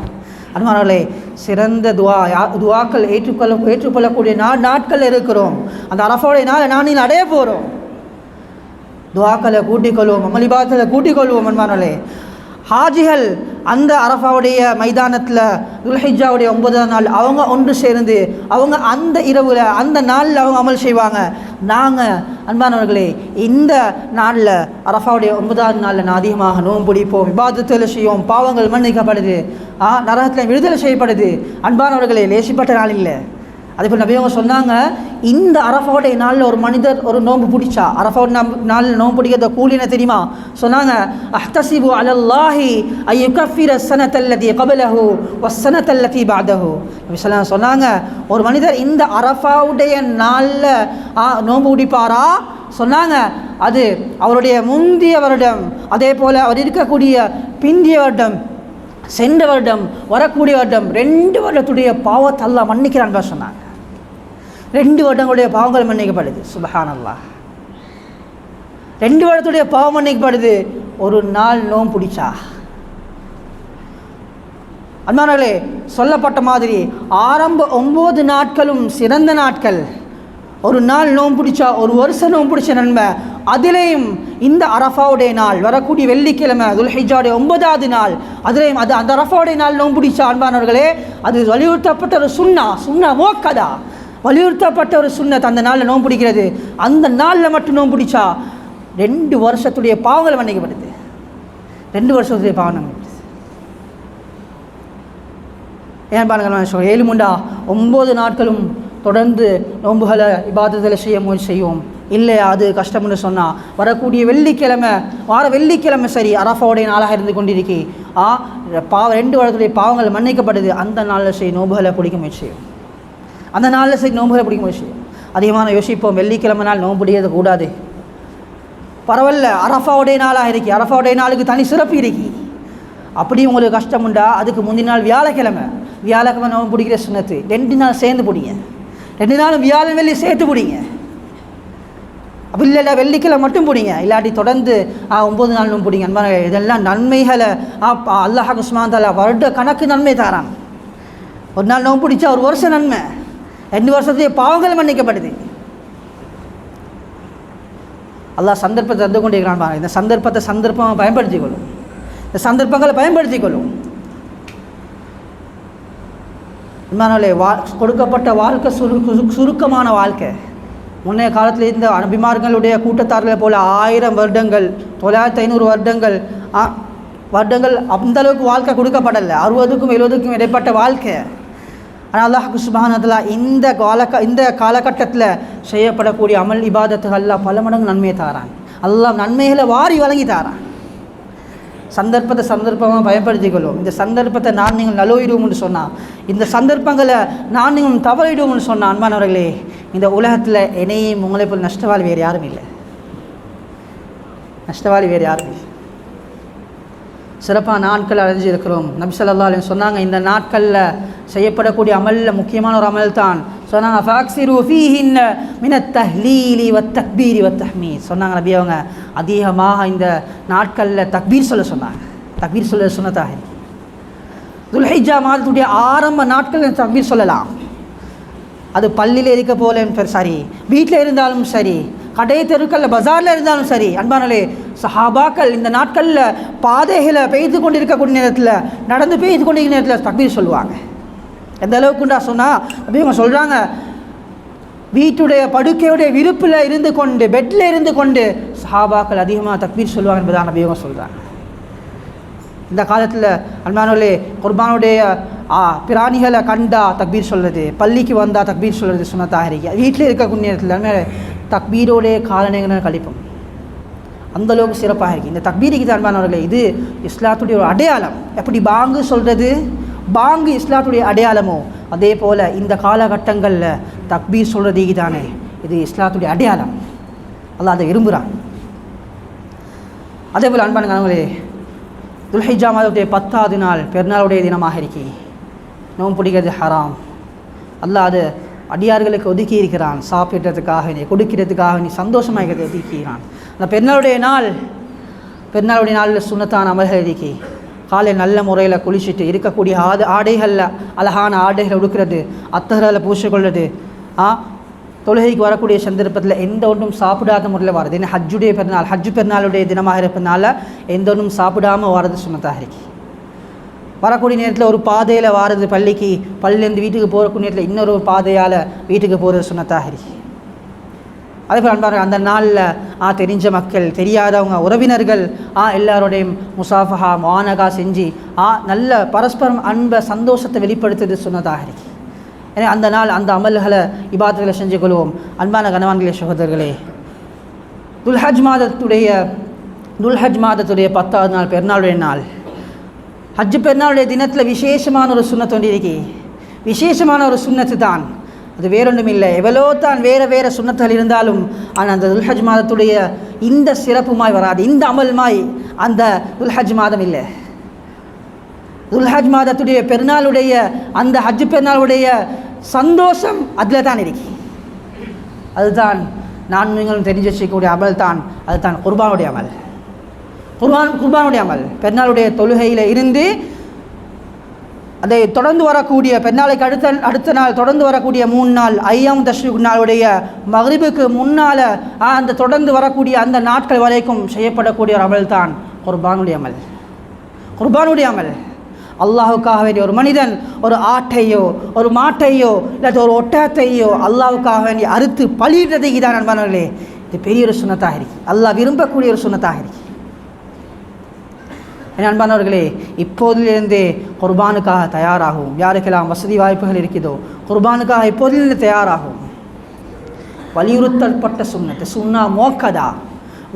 Speaker 1: அன்பானவர்களே, சிறந்த துவாக்கள் ஏற்றுக்கொள்ளக்கூடிய நாட்கள் இருக்கிறோம். அந்த அரஃபாவுடைய நாளை நான் அடைய போகிறோம். துவாக்களை கூட்டிக்கொள்வோம், அமளிபாதத்தை கூட்டிக்கொள்வோம். அன்பானவர்களே, ஹாஜிகள் அந்த அரஃபாவுடைய மைதானத்தில் துல்ஹிஜ்ஜாவுடைய 9வது நாள் அவங்க ஒன்று சேர்ந்து அவங்க அந்த இரவில் அந்த நாளில் அவங்க அமல் செய்வாங்க. நாங்கள் அன்பானவர்களே இந்த நாளில் அரஃபாவுடைய 9வது நாளில் நான் அதிகமாக நோன்பு பிடிப்போம், இபாதத்துகள் செய்வோம், பாவங்கள் மன்னிக்கப்படுது, நரகத்தில் விடுதலை செய்யப்படுது. அன்பானவர்களே, லேசிப்பட்ட நாள் இல்லை. அதேபோல் நபி அவங்க சொன்னாங்க, இந்த அரஃபாவுடைய நாளில் ஒரு மனிதர் ஒரு நோன்பு பிடிச்சா, அரஃபாவுடைய நாளில் நோன்பு பிடிக்கிறத கூலி என்ன தெரியுமா? சொன்னாங்க, அஹ்தஸிபு அலல்லாஹி அய்யுகஃபிர ஸனத்தல்லதி கப்லஹு வஸ்ஸனத்தல்லதி பஅதஹு. நபி ஸல்லல்லாஹு அலைஹி சொன்னாங்க, ஒரு மனிதர் இந்த அரஃபாவுடைய நாளில் நோன்பு பிடிப்பாரா சொன்னாங்க, அது அவருடைய முந்திய வருடம், அதே போல் அவர் இருக்கக்கூடிய பிந்திய வருடம், சென்ற வருடம், வரக்கூடிய வருடம் 2 வருடத்துடைய பாவத்தை அல்லாஹ் மன்னிக்கிறான் சொன்னாங்க. 2 வருடங்களுடைய பாவங்கள் மன்னிக்கப்படுது. சுப்ஹானல்லாஹ், 2 வருடத்துடைய பாவம் மன்னிக்கப்படுது ஒரு நாள் நோன்பு பிடிச்சா. அன்பானவர்களே, சொல்லப்பட்ட மாதிரி ஆரம்ப 9 நாட்களும் சிறந்த நாட்கள். ஒரு நாள் நோன்பு பிடிச்சா ஒரு வருஷம் நோன்பு பிடிச்ச நன்மை. அதிலேயும் இந்த அரஃபாவுடைய நாள், வரக்கூடிய வெள்ளிக்கிழமை துல்ஹிஜ்ஜாவுடைய 9வது நாள், அதிலேயும் அந்த அரஃபாவுடைய நாள் நோன்பு பிடிச்சா அன்பானவர்களே, அது வலியுறுத்தப்பட்ட ஒரு சுன்னா மோக்கதா. வலியுறுத்தப்பட்ட ஒரு சுன்னத் அந்த நாளில் நோன்பு பிடிக்கிறது. அந்த நாளில் மட்டும் நோன்பு பிடிச்சா 2 வருஷத்துடைய பாவங்கள் மன்னிக்கப்படுது. 2 வருஷத்துடைய பாவங்கள். ஏன் பாருங்கள், 7 முண்டா 9 நாட்களும் தொடர்ந்து நோன்புகளை இபாதத்தில் செய்ய முயற்சி செய்வோம். இல்லை அது கஷ்டம்னு சொன்னால் வரக்கூடிய வெள்ளிக்கிழமை, வார வெள்ளிக்கிழமை சரி அரஃபாவுடைய நாளாக இருந்து கொண்டிருக்கி 2 வருடத்துடைய பாவங்கள் மன்னிக்கப்படுது. அந்த நாளில் சரி நோன்புகளை பிடிக்க முயற்சி செய்யும். அந்த நாளில் சரி நோன்புகளை பிடிக்க முயற்சி செய்யும். அதிகமான யோசிப்போம், வெள்ளிக்கிழமை நாள் நோன்பு பிடிக்கிறது கூடாது, பரவாயில்ல அரஃபாவுடைய நாளாக இருக்கி, அரஃபாவுடைய நாளுக்கு தனி சிறப்பு இருக்கி. அப்படி உங்களுக்கு கஷ்டம் உண்டா அதுக்கு முந்தின நாள் வியாழக்கிழமை நோன்பு பிடிக்கிற சுன்னத்து 2 நாள் சேர்ந்து பிடிங்க. 2 நாளும் வியாழன் வெள்ளி சேர்த்து பிடிங்க. அப்படி இல்லை வெள்ளிக்கிழமை மட்டும் பிடிங்க, இல்லாட்டி தொடர்ந்து 9 நாள் நோன்பு பிடிங்க. இதெல்லாம் நன்மைகளை அல்லாஹ் சுப்ஹானஹு வ தஆலா வருட கணக்கு நன்மை தாரான். ஒரு நாள் நோன்பு பிடிச்சா 1 வருஷம் நன்மை, 2 வருஷத்துடைய பாவங்கள் மன்னிக்கப்படுது. அல்லாஹ் சந்தர்ப்பத்தை தந்து கொண்டிருக்கிறான் பாருங்க. இந்த சந்தர்ப்பமாக பயன்படுத்திக் கொள்ளும், இந்த சந்தர்ப்பங்களை பயன்படுத்திக் கொள்ளும். கொடுக்கப்பட்ட வாழ்க்கை சுருக்கமான வாழ்க்கை. முன்னைய காலத்தில் இருந்த நபிமார்களுடைய கூட்டத்தார்களை போல 1000 வருடங்கள் 9500 வருடங்கள் அந்தளவுக்கு வாழ்க்கை கொடுக்கப்படலை. 60க்கும் 70க்கும் இடைப்பட்ட வாழ்க்கை. ஆனால் அல்லாஹ் சுப்ஹானஹு வ தஆலா இந்த காலகட்டத்தில் செய்யப்படக்கூடிய அமல் இபாதத்துகள் பல மடங்கு நன்மையை தாரான். அல்லாஹ் நன்மைகளை வாரி வழங்கி தாரான். சந்தர்ப்பமாக பயன்படுத்திக் கொள்ளும். இந்த சந்தர்ப்பத்தை நீங்கள் நழுவிடுவோம்னு சொன்னால், இந்த சந்தர்ப்பங்களை நீங்கள் தவறிடுவோம்னு சொன்னால், அன்பானவர்களே, இந்த உலகத்தில் என்னையும் உங்களை போல் நஷ்டவாளி வேறு யாரும் இல்லை. சிறப்பான நாட்கள் அடைஞ்சிருக்கிறோம். நபி ஸல்லல்லாஹு அலைஹி வஸல்லம் சொன்னாங்க, இந்த நாட்களில் செய்யப்படக்கூடிய அமலில் முக்கியமான ஒரு அமல் தான் சொன்னாங்க, ஃபஅக்ஸிரு ஃபீஹின்ன மினத் தஹ்லீலி வத் தக்பீரி வத் தஹ்மீத். சொன்னாங்க நபி அவங்க அதிகமாக இந்த நாட்களில் தக்பீர் சொல்ல சொன்னாங்க. தக்பீர் சொல்ல சுன்னத்தாக துல்ஹிஜ்ஜா மாதத்துடைய ஆரம்ப நாட்கள் தக்பீர் சொல்லலாம். அது பள்ளியில் இருக்க போல சரி, வீட்டில் இருந்தாலும் சரி, கடை தெருக்களில் பஜாரில் இருந்தாலும் சரி. அன்பானே, சஹாபாக்கள் இந்த நாட்களில் பாதைகளை பெய்து கொண்டிருக்கக்கூடிய நேரத்தில், நடந்து பெய்து கொண்டிருக்கிற நேரத்தில் தக்பீர் சொல்லுவாங்க. எந்த அளவுக்குண்டா சொன்னால், அப்படி இவங்க சொல்கிறாங்க, வீட்டுடைய படுக்கையுடைய விருப்பில் இருந்து கொண்டு, பெட்டில் இருந்து கொண்டு சஹாபாக்கள் அதிகமாக தக்பீர் சொல்லுவாங்க என்பதாக நபி இவங்க சொல்கிறாங்க. இந்த காலத்தில் அன்பானே, குர்பானுடைய பிராணிகளை கண்டா தக்பீர் சொல்கிறது, பள்ளிக்கு வந்தால் தக்பீர் சொல்கிறது சுன்னத்தாக இருக்கு. வீட்டில் இருக்கக்கூடிய நேரத்தில் தக்பீரோடைய காலநேரங்களை கழிப்போம். அந்தளவுக்கு சிறப்பாக இருக்குது இந்த தக்பீருக்கு அன்பானவர்களே. இது இஸ்லாத்துடைய ஒரு அடையாளம். எப்படி பாங்கு சொல்கிறது, பாங்கு இஸ்லாத்துடைய அடையாளமோ, அதே போல் இந்த காலகட்டங்களில் தக்பீர் சொல்கிறதுக்கு தானே இது இஸ்லாத்துடைய அடையாளம். அல்லாஹ் அதை விரும்புகிறான். அதே போல் அன்பானவர்களே, துல்ஹிஜ்ஜா மாதத்துடைய 10வது நாள் பெருநாளுடைய தினமாக இருக்கி நோன்பு பிடிக்கிறது ஹராம். அல்லாஹ் அது அடியார்களுக்கு ஒதுக்கி இருக்கிறான். சாப்பிட்றதுக்காக நீ, கொடுக்கிறதுக்காக நீ, சந்தோஷமாக ஒதுக்கிறான். அந்த பெருநாளுடைய நாளில் சுன்னத்தான அமல்கள் இருக்கி காலை நல்ல முறையில் குளிச்சுட்டு இருக்கக்கூடிய ஆடைகளில் அழகான ஆடைகளை உடுக்கிறது, அத்தகரில் பூசிக்கொள்வது, தொழுகைக்கு வரக்கூடிய சந்தர்ப்பத்தில் எந்த ஒன்றும் சாப்பிடாத முறையில் வர்றது. ஏன்னா ஹஜ்ஜு பெருநாளுடைய தினமாக இருப்பதுனால எந்த ஒன்றும் சாப்பிடாமல் வர்றது சுன்னத்தாக இருக்கி. வரக்கூடிய நேரத்தில் ஒரு பாதையில் வாரது பள்ளியிலேருந்து வீட்டுக்கு போகக்கூடிய நேரத்தில் இன்னொரு பாதையால் வீட்டுக்கு போகிறது சுன்னத்தாக இருக்கு. அதே போல் அன்பார்கள், அந்த நாளில் தெரிஞ்ச மக்கள், தெரியாதவங்க, உறவினர்கள் எல்லாரோடையும் முசாஃபஹா முஆனகா செஞ்சு நல்ல பரஸ்பரம் அன்பை சந்தோஷத்தை வெளிப்படுத்துறது சுன்னத்தாக இருக்கு. ஏன்னா அந்த நாள் அந்த அமல்களை இபாதத்துகளை செஞ்சு கொள்வோம். அன்பான கணவான்களே, சகோதரர்களே, துல்ஹஜ் மாதத்துடைய 10வது நாள் பெருநாளுடைய நாள். ஹஜ்ஜு பெருநாளுடைய தினத்தில் விசேஷமான ஒரு சுன்னத்து ஒன்று இருக்கு. விசேஷமான ஒரு சுன்னத்து தான் அது, வேறொன்றும் இல்லை. எவ்வளோ தான் வேறு சுன்னத்துகள் இருந்தாலும் ஆனால் அந்த துல்ஹஜ் மாதத்துடைய இந்த சிறப்புமாய் வராது, இந்த அமல்மாய் அந்த துல்ஹஜ் மாதம் இல்லை. துல்ஹஜ் மாதத்துடைய பெருநாளுடைய அந்த ஹஜ்ஜு பெருநாளுடைய சந்தோஷம் அதில் தான் இருக்கு. அதுதான் நான் நீங்களும் தெரிஞ்சு வச்சுக்கக்கூடிய அமல் தான், அதுதான் குர்பானுடைய அமல். குர்பானுடைய அமல் பெருநாளுடைய தொழுகையில் இருந்து அதை தொடர்ந்து வரக்கூடிய பெருநாளைக்கு அடுத்த நாள் தொடர்ந்து வரக்கூடிய 3 நாள் ஐயாம் தஷ்ரீக் நாளுடைய மக்ரிபுக்கு முன்னால் அந்த தொடர்ந்து வரக்கூடிய அந்த நாட்கள் வரைக்கும் செய்யப்படக்கூடிய ஒரு அமல் தான் குர்பானுடைய அமல். அல்லாஹுக்காக வேண்டிய ஒரு மனிதன் ஒரு ஆட்டையோ ஒரு மாட்டையோ இல்லாட்டி ஒரு ஒட்டகத்தையோ அல்லாஹுக்காக வேண்டி அறுத்து பலியிடுறதுக்கு தான் அன்பானவர்களே இது பெரிய ஒரு சுன்னத்தாக இருக்கு. அல்லாஹ் விரும்பக்கூடிய ஒரு சுன்னத்தாக இருக்கு. அன்பானவர்களே, இப்போதிலிருந்தே குர்பானுக்காக தயாராகும். யாருக்கெல்லாம் வசதி வாய்ப்புகள் இருக்குதோ குர்பானுக்காக இப்போதிலிருந்து தயாராகும். வலியுறுத்தப்பட்ட சுன்னத்து சுன்னா மோக்கதா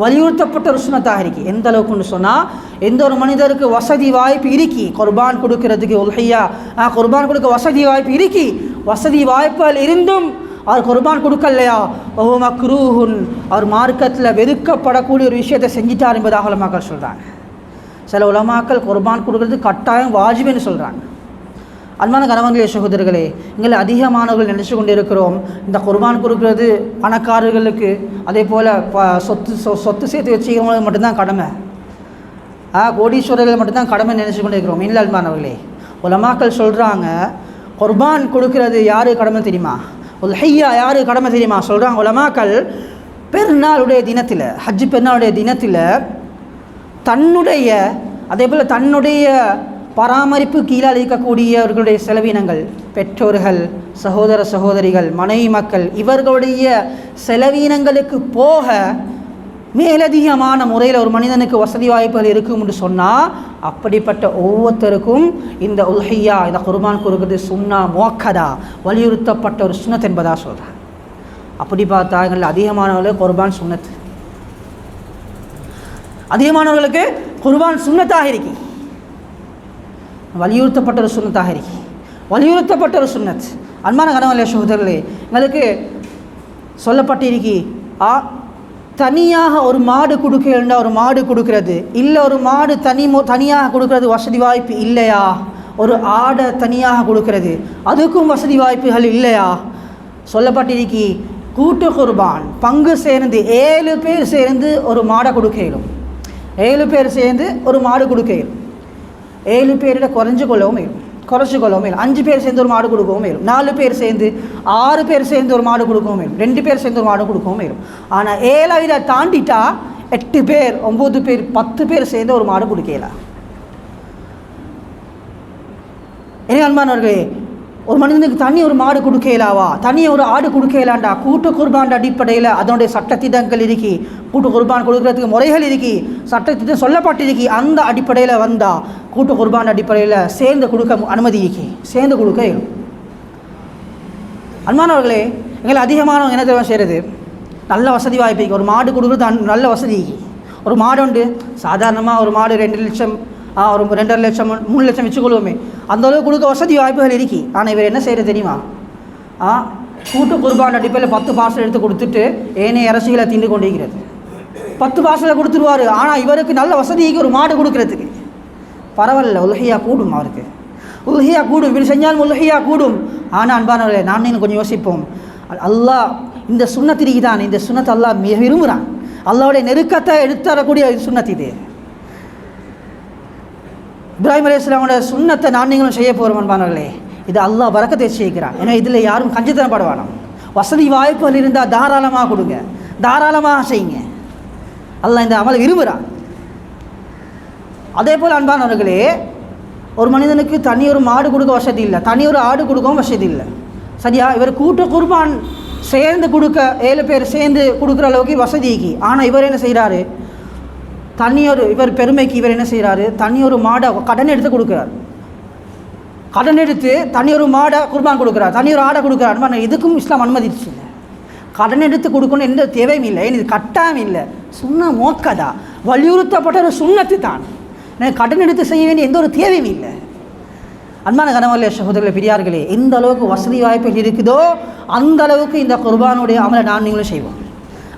Speaker 1: வலியுறுத்தப்பட்ட ஒரு சுன்னத்தாக இருக்கு. எந்த அளவுக்குன்னு சொன்னால், எந்த ஒரு மனிதருக்கு வசதி வாய்ப்பு இருக்கி குர்பான் கொடுக்கறதுக்கு உல்ஹியா குர்பான் கொடுக்க வசதி வாய்ப்பு இருக்கி வசதி வாய்ப்புகள் இருந்தும் அவர் குர்பான் கொடுக்கலையா ஓ மக்ரூஹுன் அவர் மார்க்கத்தில் வெறுக்கப்படக்கூடிய ஒரு விஷயத்தை செஞ்சிட்டார் என்பதாக உலமாக்கள் சொல்கிறாங்க. சில உலமாக்கள் குர்பான் கொடுக்கறது கட்டாயம் வாஜிப்னு சொல்கிறாங்க. அன்பான கணவன்களே சகோதரர்களே, எங்களை அதிகமானவர்கள் நினச்சி கொண்டு இருக்கிறோம் இந்த குர்பான் கொடுக்கறது பணக்காரர்களுக்கு அதே போல் சொத்து சேர்த்து வச்சுக்கிறவங்களுக்கு மட்டும்தான் கடமை, கோடீஸ்வரர்கள் மட்டும்தான் கடமை நினச்சி கொண்டு இருக்கிறோம். இல்லை அன்பானவர்களே, உலமாக்கள் சொல்கிறாங்க குர்பான் கொடுக்கறது யாரு கடமை தெரியுமா, உல்ஹியா யாரு கடமை தெரியுமா சொல்கிறாங்க உலமாக்கள். பெருநாளுடைய தினத்தில் ஹஜ் பெருநாளுடைய தினத்தில் தன்னுடைய அதே போல் தன்னுடைய பராமரிப்பு கீழால் இருக்கக்கூடியவர்களுடைய செலவினங்கள் பெற்றோர்கள் சகோதர சகோதரிகள் மனைவி மக்கள் இவர்களுடைய செலவினங்களுக்கு போக மேலதிகமான முறையில் ஒரு மனிதனுக்கு வசதி வாய்ப்புகள் இருக்கும் என்று சொன்னால் அப்படிப்பட்ட ஒவ்வொருத்தருக்கும் இந்த உல்ஹியா இந்த குர்பான் கொடுக்கிறது சுன்னா மோக்கதா வலியுறுத்தப்பட்ட ஒரு சுன்னத் என்பதாக சொல்கிறார். அப்படி பார்த்தா எங்கள் அதிகமானவர்களுக்கு குர்பான் சுன்னத் அதிகமானவர்களுக்கு குர்பான் சுன்னத்தாக இருக்கி வலியுறுத்தப்பட்ட ஒரு சுன்னத்தாக இருக்கி வலியுறுத்தப்பட்ட ஒரு சுன்னத். அன்பான கணவன்களே சகோதரர்களே, எங்களுக்கு சொல்லப்பட்டிருக்கி தனியாக ஒரு மாடு கொடுக்கலன்னா ஒரு மாடு கொடுக்கறது இல்லை, ஒரு மாடு தனியாக கொடுக்கறது வசதி வாய்ப்பு இல்லையா, ஒரு ஆடை தனியாக கொடுக்கறது அதுக்கும் வசதி வாய்ப்புகள் இல்லையா சொல்லப்பட்டிருக்கி கூட்டு குர்பான் பங்கு சேர்ந்து 7 பேர் சேர்ந்து ஒரு மாடை கொடுக்கலும் 7 பேர் சேர்ந்து ஒரு மாடு கொடுக்கலும் 7 பேரிட குறைஞ்சு கொள்ளவும் மேலும் 5 பேர் சேர்ந்து ஒரு மாடு கொடுக்கவும் மேலும் 4 பேர் சேர்ந்து 6 பேர் சேர்ந்து ஒரு மாடு கொடுக்கவும் மேலும் 2 பேர் சேர்ந்து ஒரு மாடு கொடுக்கவும் மேலும். ஆனால் 7 தாண்டிட்டா 8 பேர் 9 பேர் 10 பேர் சேர்ந்து ஒரு மாடு கொடுக்கலாம். என்ன அன்பானவர்களே, ஒரு மனிதனுக்கு தனி ஒரு மாடு கொடுக்கலாவா தனியாக ஒரு ஆடு கொடுக்கலாண்டா கூட்டு குர்பான் அடிப்படையில் அதனுடைய சட்டத்திட்டங்கள் இருக்கி கூட்டு குர்பான் கொடுக்கறதுக்கு முறைகள் இருக்கி சட்டத்திட்டம் சொல்லப்பட்டிருக்கி அந்த அடிப்படையில் வந்தால் கூட்டு குர்பான் அடிப்படையில் சேர்ந்து கொடுக்க அனுமதி இருக்கி சேர்ந்து கொடுக்க இயலும். அன்பானவர்களே, எங்களை அதிகமானவங்க என்ன தேவை செய்கிறது நல்ல வசதி வாய்ப்பு ஒரு மாடு கொடுக்குறது நல்ல வசதி ஒரு மாடு உண்டு. சாதாரணமாக ஒரு மாடு 2 லட்சம் ஒரு 2.5 லட்சம் 3 லட்சம் வச்சுக்கொள்வோமே அந்த அளவுக்கு கொடுக்க வசதி வாய்ப்புகள் இருக்கி. ஆனால் இவர் என்ன செய்கிறது தெரியுமா, கூட்டு குர்பான் அடிப்படையில் 10 பார்சல் எடுத்து கொடுத்துட்டு ஏனைய அரசியலை திண்டு கொண்டிருக்கிறது. 10 பார்சலை கொடுத்துருவார். ஆனால் இவருக்கு நல்ல வசதிக்கு ஒரு மாடு கொடுக்கறதுக்கு பரவாயில்ல, உல்ஹியா கூடும், அவருக்கு உல்ஹியா கூடும், இப்படி செஞ்சாலும் உல்ஹியா கூடும். ஆனால் அன்பானவர்களே, நான் கொஞ்சம் யோசிப்போம், அல்லாஹ் இந்த சுன்னத்திற்கு தான் இந்த சுன்னத்தை அல்லாஹ் மிக விரும்புகிறான். அல்லாஹ்வுடைய நெருக்கத்தை எடுத்துறக்கூடிய சுன்னத் இது. இப்ராஹிம் அலைஹிஸ்ஸலாமோட சுன்னத்தை நான் நீங்களும் செய்ய போகிறோம் அன்பானவர்களே. இது அல்லாஹ் பரக்கத்தை செய்கிறான். ஏன்னா இதில் யாரும் கஞ்சித்தனப்பட வேணாம். வசதி வாய்ப்புகள் இருந்தால் தாராளமாக கொடுங்க, தாராளமாக செய்யுங்க. அல்லாஹ் இந்த அமலை விரும்புகிறான். அதே போல் அன்பானவர்களே, ஒரு மனிதனுக்கு தனி ஒரு மாடு கொடுக்க வசதி இல்லை, தனி ஒரு ஆடு கொடுக்கவும் வசதி இல்லை. சரியா, இவர் கூட்டு குர்பான் சேர்ந்து கொடுக்க 7 பேர் சேர்ந்து கொடுக்குற அளவுக்கு வசதிக்கு. ஆனால் இவர் என்ன செய்கிறாரு, தனியொரு இவர் பெருமைக்கு இவர் என்ன செய்கிறாரு, தனியொரு மாடை கடன் எடுத்து கொடுக்குறார். கடன் எடுத்து தனியொரு மாடை குர்பான் கொடுக்குறார், தனியொரு ஆடை கொடுக்குறார். ஆனால் இதுக்கும் இஸ்லாம் அனுமதிச்சு இல்லை. கடன் எடுத்து கொடுக்கணும் எந்த தேவையும் இல்லை, இது கட்டாயம் இல்லை, சுன்னா மோக்கதா வலியுறுத்தப்பட்ட ஒரு சுன்னத்து தான். கடன் எடுத்து செய்ய வேண்டிய எந்த ஒரு தேவையும் இல்லை. அன்பான கணவர்களே சகோதரர்களே பெரியார்களே, எந்த அளவுக்கு வசதி வாய்ப்புகள் இருக்குதோ அந்த அளவுக்கு இந்த குர்பானுடைய அமலை நான் நீங்களும் செய்வோம்.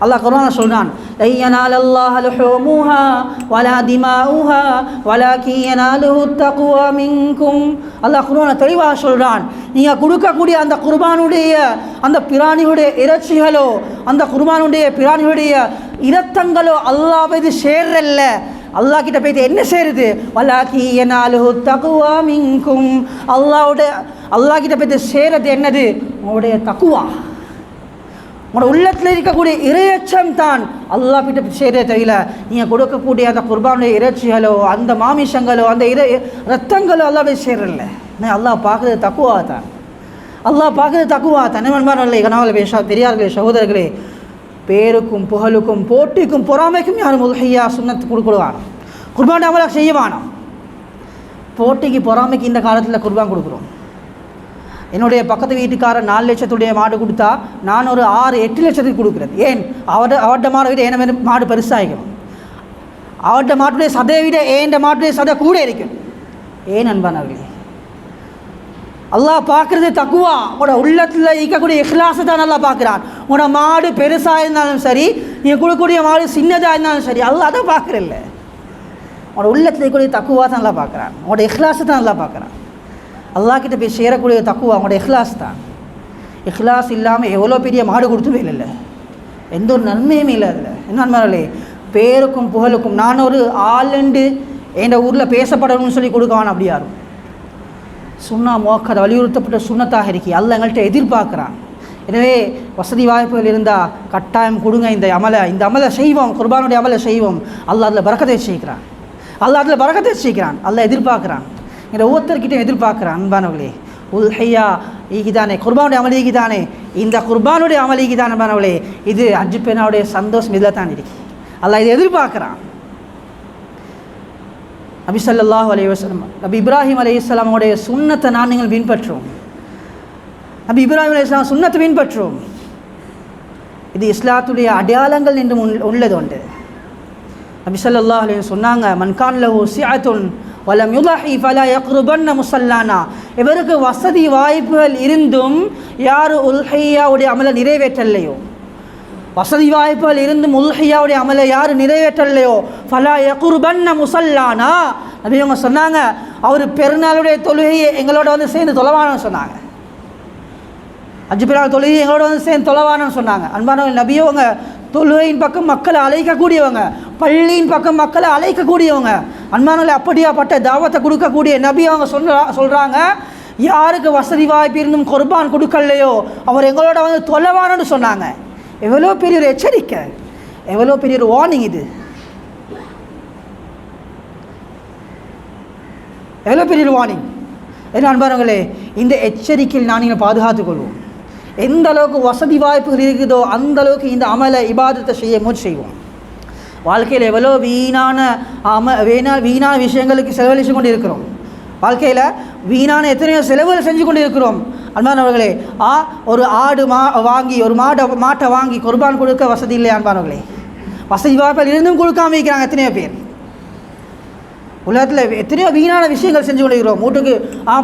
Speaker 1: அல்லாஹ் குர்ஆனில் சொல்றான், லை யனாலல்லாஹு லுஹூமுஹா வலா திமாஉஹா வலாகின் யனாலுஹு தக்வா மின்கும். அல்லாஹ் குர்ஆனில் தெளிவாக சொல்றான், நீங்கள் கொடுக்கக்கூடிய அந்த குர்பானுடைய அந்த பிராணிகளுடைய இறைச்சிகளோ அந்த குர்பானுடைய பிராணிகளுடைய இரத்தங்களோ அல்லாஹ்வை இது சேர்றல்ல. அல்லாஹ் கிட்ட போய்ட்டு என்ன செய்யுது, வலாகின் யனாலுஹு தக்வா மின்கும். அல்லாஹ் கிட்ட போய்ட்டு சேரது என்னது, உங்களுடைய தக்குவா, உங்களோட உள்ளத்தில் இருக்கக்கூடிய இறையச்சம் தான் அல்லாஹ் கிட்ட செய்கிறே தெரியல. நீங்கள் கொடுக்கக்கூடிய அந்த குர்பானுடைய இறைச்சிகளோ அந்த மாமிசங்களோ அந்த ரத்தங்களோ அல்லாஹ் போய் சேரல. அல்லாஹ் பார்க்குறது தக்குவா தான். அல்லாஹ் பார்க்குறது தக்குவா தான். நண்பர்களே, கனவால் பெரியார்களே, சகோதரர்களே, பேருக்கும் புகழுக்கும் போட்டிக்கும் பொறாமைக்கும் யாரும் உல்ஹியா சுன்னத்து கொடுக்குவானோ, குர்பான் அமலாக செய்யவானோ. போட்டிக்கு பொறாமைக்கு இந்த காலத்தில் குர்பான் கொடுக்குறோம். என்னுடைய பக்கத்து வீட்டுக்காரர் 4 லட்சத்துடைய மாடு கொடுத்தா நான் ஒரு 6-8 லட்சத்துக்கு கொடுக்குறது. ஏன்? அவர்கிட்ட மாடை விட என்ன மாடு பெருசாகிக்கணும், அவர்கிட்ட மாட்டுடைய சதையை விட ஏண்ட மாட்டுடைய சதை கூட இருக்கும். ஏன் அன்பானவர்களே? அல்லாஹ் பார்க்குறது தக்குவா. உங்களோட உள்ளத்தில் இருக்கக்கூடிய இஹ்லாஸை தான் நல்லா பார்க்குறான். உங்களோட மாடு பெருசாக இருந்தாலும் சரி, நீங்கள் கொடுக்கக்கூடிய மாடு சின்னதாக இருந்தாலும் சரி, அல்லாஹ் அதை பார்க்குறல்ல. உங்களோட உள்ளத்தில் இருக்கக்கூடிய தக்குவா தான் நல்லா பார்க்குறான். உங்களோட இஹ்லாஸை தான் நல்லா பார்க்குறான். அல்லாஹ் கிட்ட போய் சேரக்கூடிய தக்குவா அவங்களோட இஹ்லாஸ் தான். இஹ்லாஸ் இல்லாமல் எவ்வளோ பெரிய மாடு கொடுத்துவே இல்லை, எந்த ஒரு நன்மையுமே இல்லை. அதில் என்னன்னாலே பேருக்கும் புகழுக்கும் நான் ஒரு ஆளுண்டு என் ஊரில் பேசப்படணும்னு சொல்லி கொடுக்கவான். அப்படி யாரும் சுன்னா மோக்கதை வலியுறுத்தப்பட்ட சுண்ணத்தாக இருக்கி அல்லாஹ் எங்கள்கிட்ட எதிர்பார்க்குறான். எனவே வசதி வாய்ப்புகள் இருந்தால் கட்டாயம் கொடுங்க. இந்த அமலை செய்வோம், குர்பானுடைய அமலை செய்வோம். அல்லாஹ் அதில் பரக்கத்தை செய்கிறான். அல்லாஹ் எதிர்பார்க்குறான். இந்த ஒவ்வொருத்தர்கிட்டையும் எதிர்பார்க்குறான். அன்பானவர்களே, உல்ஹியா ஈகிதானே, குர்பானுடைய அமல் ஈகிதானே, இந்த குர்பானுடைய அமல் ஈகிதான். அன்பானவர்களே, இது ஹஜ் பெண்ணாவுடைய சந்தோஷம் இதில் தான் இருக்கு. அல்லாஹ் இதை எதிர்பார்க்குறான். நபி ஸல்லல்லாஹு அலைஹி வஸல்லம், நபி இப்ராஹிம் அலைஹிஸ்ஸலாமுடைய சுன்னத்தை நீங்கள் பின்பற்றுவோம். நபி இப்ராஹிம் அலைஹிஸ்ஸலாம் சுன்னத்தை பின்பற்றுவோம். இது இஸ்லாத்துடைய அடையாளங்கள் என்று உள்ளது உண்டு. நபி ஸல்லல்லாஹு அலைஹி வஸல்லம் சொன்னாங்க, மன் கான லஹு சிஅத்துன் வலம் யுலஹி ஃபலா யக்ருபன்ன முஸல்லானா. இவருக்கு வசதி வாய்ப்புகள் இருந்தும் யார் உல்ஹியாவுடைய அமலை நிறைவேற்றலையோ, வசதி வாய்ப்புகள் இருந்தும் உல்ஹியாவுடைய அமலை யார் நிறைவேற்றலையோ, ஃபலா யக்ருபன்ன முஸல்லானா. நபி அவங்க சொன்னாங்க, அவர் பெருநாளுடைய தொழுகையை எங்களோட வந்து சேர்ந்து தொலைவானு சொன்னாங்க. ஹஜ் பெருநாள் தொழுகையை எங்களோட வந்து சேர்ந்து தொலைவானு சொன்னாங்க. அன்பான நபியவங்க தொழுகையின் பக்கம் மக்களை அழைக்கக்கூடியவங்க, பள்ளியின் பக்கம் மக்களை அழைக்கக்கூடியவங்க. அன்பானவர்களே, அப்படியாப்பட்ட தாவத்தை கொடுக்கக்கூடிய நபி அவங்க சொல்கிறாங்க, யாருக்கு வசதி வாய்ப்பு இருந்தும் குர்பான் கொடுக்கலையோ அவர் எங்களோட வந்து தொலைவானு சொன்னாங்க. எவ்வளோ பெரிய ஒரு எச்சரிக்கை, எவ்வளோ பெரிய ஒரு வார்னிங் இது, எவ்வளோ பெரிய ஒரு வார்னிங். ஏன்னா அன்பானவர்களே, இந்த எச்சரிக்கையில் நீங்கள் பாதுகாத்துக்கொள்வோம். எந்த அளவுக்கு வசதி வாய்ப்புகள் இருக்குதோ அந்த அளவுக்கு இந்த அமலை இபாதத்தை செய்ய முயற்சி செய்வோம். வாழ்க்கையில் எவ்வளோ வீணான விஷயங்களுக்கு செலவழித்து கொண்டு இருக்கிறோம். வாழ்க்கையில் வீணான எத்தனையோ செலவுகள் செஞ்சு கொண்டு இருக்கிறோம். அன்பானவர்களே, ஒரு வாங்கி ஒரு மாட்டை வாங்கி குர்பான் கொடுக்க வசதி இல்லை. அன்பானவர்களே, வசதி வாய்ப்புகள் இருந்தும் கொடுக்காம இருக்கிறாங்க எத்தனையோ பேர். உலகத்தில் எத்தனையோ வீணான விஷயங்கள் செஞ்சு கொண்டிருக்கிறோம். வீட்டுக்கு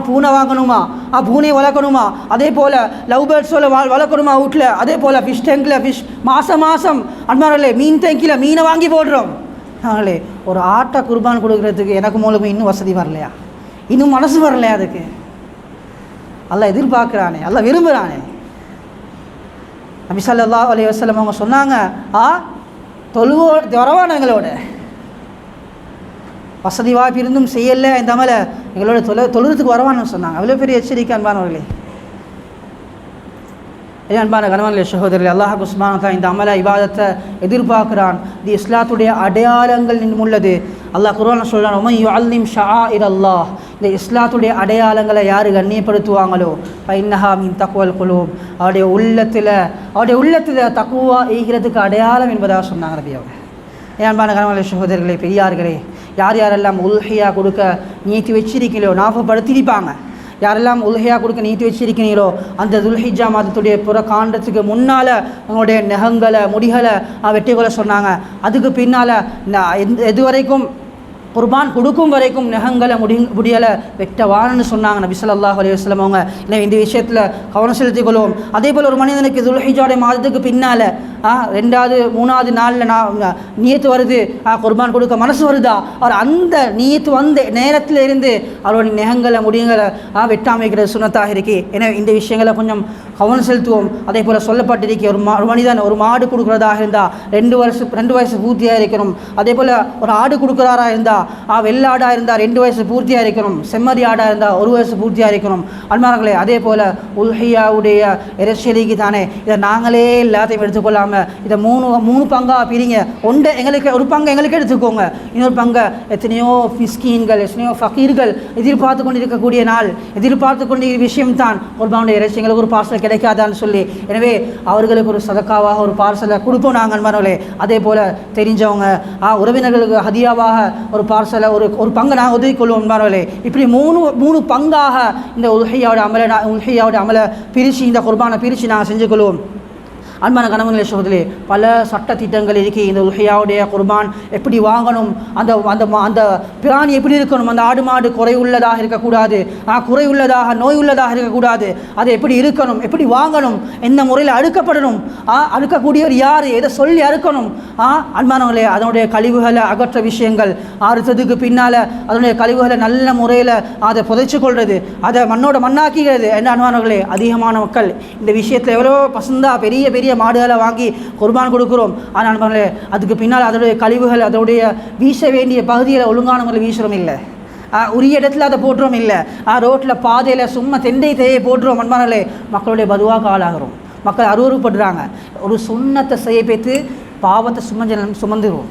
Speaker 1: பூனை வாங்கணுமா, பூனையை வளர்க்கணுமா, அதே போல் லவ் பேர்ட்ஸோட வளர்க்கணுமா வீட்டில், அதே போல் ஃபிஷ் டேங்கில் ஃபிஷ் மாதம் அன்பானவர்களே மீன் டேங்கில் மீனை வாங்கி போடுறோம். அதனாலே ஒரு ஆட்டை குர்பான் கொடுக்கறதுக்கு எனக்கு மூலமாக இன்னும் வசதி வரலையா, இன்னும் மனசு வரலையா? அதுக்கு அல்லாஹ் எதிர்பார்க்குறானே, அல்லாஹ் விரும்புகிறானே. நபி ஸல்லல்லாஹு அலைஹி வஸல்லம் அவங்க சொன்னாங்க, வரவானங்களோட வசதி வாய்ப்பு இருந்தும் செய்யலை இந்த அமலை எங்களோட தொழுறதுக்கு வரவான்னு சொன்னாங்க. அவ்வளோ பெரிய எச்சரிக்கை அன்பானவர்களே. அன்பான கணவன்களே, சகோதரர்களே, அல்லாஹ் சுப்ஹானஹு வ தஆலா இந்த அமலை இபாதத்தை எதிர்பார்க்கிறான். இது இஸ்லாத்துடைய அடையாளங்கள் உள்ளது. அல்லாஹ் குர்ஆன்ல சொல்றான், உமன் யுஅல்லிம் ஷஆஇர் அல்லாஹ். இந்த இஸ்லாத்துடைய அடையாளங்களை யார் கண்ணியப்படுத்துவாங்களோ ஃபஇன்னஹா மின் தக்வல் குலூப், அவருடைய உள்ளத்தில் தக்வா ஈகிறதுக்கு அடையாளம் என்பதாக சொன்னாங்க நபி அவங்க. அன்பான கணவன்களே, சகோதரர்களே, பெரியார்களே, யாரெல்லாம் உல்ஹியா கொடுக்க நீட்டி வச்சிருக்கீங்களோ ஞாபகப்படுத்திருப்பாங்க. யாரெல்லாம் உல்ஹியா கொடுக்க நீட்டி வச்சிருக்கிறீங்களோ அந்த துல்ஹிஜ்ஜா மாதத்துடைய புற காண்டத்துக்கு முன்னால் அவங்களுடைய நெகங்களை முடிகளை வெட்டிக்கொள்ள சொன்னாங்க. அதுக்கு பின்னால் எது வரைக்கும் குர்பான் கொடுக்கும் வரைக்கும் நெகங்களை முடியலை வெட்டவான்னு சொன்னாங்க நபி ஸல்லல்லாஹு அலைஹி வஸல்லம் அவங்க. இல்லை, இந்த விஷயத்தில் கவனம் செலுத்திக் கொள்வோம். அதே போல் ஒரு மனிதனுக்கு துல்ஹிஜ்ஜாவுடைய மாதத்துக்கு பின்னால் 2வது 3வது நாளில் நியத்து வருது, குர்பான் கொடுக்க மனசு வருதா, அவர் அந்த நியத்து வந்த நேரத்தில் இருந்து அவருடைய நெகங்களை முடியங்களை வெட்டாமைக்கிறது சுன்னத்தாக இருக்கு. எனவே இந்த விஷயங்களை கொஞ்சம் கவனம் செலுத்துவோம். அதே போல் சொல்லப்பட்டிருக்கே, ஒரு மனிதன் ஒரு மாடு கொடுக்குறதாக இருந்தால் 2 வயசு பூர்த்தியாக இருக்கணும். அதே போல் ஒரு ஆடு கொடுக்குறாரா இருந்தால் வெள்ளை ஆடாக இருந்தால் 2 வயசு பூர்த்தியாக இருக்கணும், செம்மறி ஆடாக இருந்தால் 1 வயசு பூர்த்தியாக இருக்கணும். அன்பார்களே, அதே போல் உல்ஹியாவுடைய இறைச்சியலிக்கு தானே இதை நாங்களே எல்லாத்தையும் எடுத்துக்கொள்ளாமல் இதை மூணு பங்காக பிரிங்க. எங்களுக்கு ஒரு பங்கு எங்களுக்கு எடுத்துக்கோங்க, இன்னொரு பங்கை எத்தனையோ மிஸ்கீன்கள் எத்தனையோ ஃபகீர்கள் எதிர்பார்த்து கொண்டு இருக்கக்கூடிய நாள், எதிர்பார்த்து கொண்டு விஷயம்தான் குர்பானுடைய இறைச்சி. எங்களுக்கு ஒரு பார்சல் கிடைக்காதான்னு சொல்லி, எனவே அவர்களுக்கு ஒரு சதக்காவாக ஒரு பார்சலை கொடுப்போம் நாங்கள் அன்பார்களே. அதே போல் தெரிஞ்சவங்க உறவினர்களுக்கு ஹதியாவாக ஒரு பார்சலை ஒரு பங்கை நாங்கள் ஒதுக்கிக்கொள்வோம் அன்பார்களே. இப்படி மூணு பங்காக இந்த உல்ஹியாவோட அமலை பிரித்து, இந்த குர்பானை பிரித்து நாங்கள் செஞ்சுக்கொள்வோம். அன்பான கணவன்களே, சகோதரர்களே, பல சட்ட திட்டங்கள் இருக்குது. இந்த உல்ஹியாவுடைய குர்பான் எப்படி வாங்கணும், அந்த அந்த அந்த பிராணி எப்படி இருக்கணும், அந்த ஆடு மாடு குறை உள்ளதாக இருக்கக்கூடாது, குறை உள்ளதாக நோய் உள்ளதாக இருக்கக்கூடாது, அது எப்படி இருக்கணும், எப்படி வாங்கணும், எந்த முறையில் அறுக்கப்படணும், அறுக்கக்கூடியவர் யார், எதை சொல்லி அறுக்கணும். அன்பானவங்களே, அதனுடைய கழிவுகளை அகற்ற விஷயங்கள், அறுத்ததுக்கு பின்னால் அதனுடைய கழிவுகளை நல்ல முறையில் அதை புதைச்சு கொள்வது, அதை மண்ணாக்கிறது என்ன. அன்பானவர்களே, அதிகமான மக்கள் இந்த விஷயத்தில் எவ்வளோ பசந்தா பெரிய பெரிய மாடுகளை வாங்கி குர்பான் கொடுக்குறோம். ஆனால் அதுக்கு பின்னால் அதனுடைய கழிவுகள் அதனுடைய வீச வேண்டிய பகுதியில் ஒழுங்கான முறையில் வீசுகிறோம் இல்லை, உரிய இடத்துல அதை போட்டுறோம் இல்லை, ரோட்டில் பாதையில் சும்மா தேயை போட்டுறோம். அன்பானே, மக்களுடைய பதுவாக ஆளாகிறோம், மக்கள் அருவறுப்படுறாங்க. ஒரு சுண்ணத்தை செய்ய பேத்து பாவத்தை சுமந்துடுவோம்,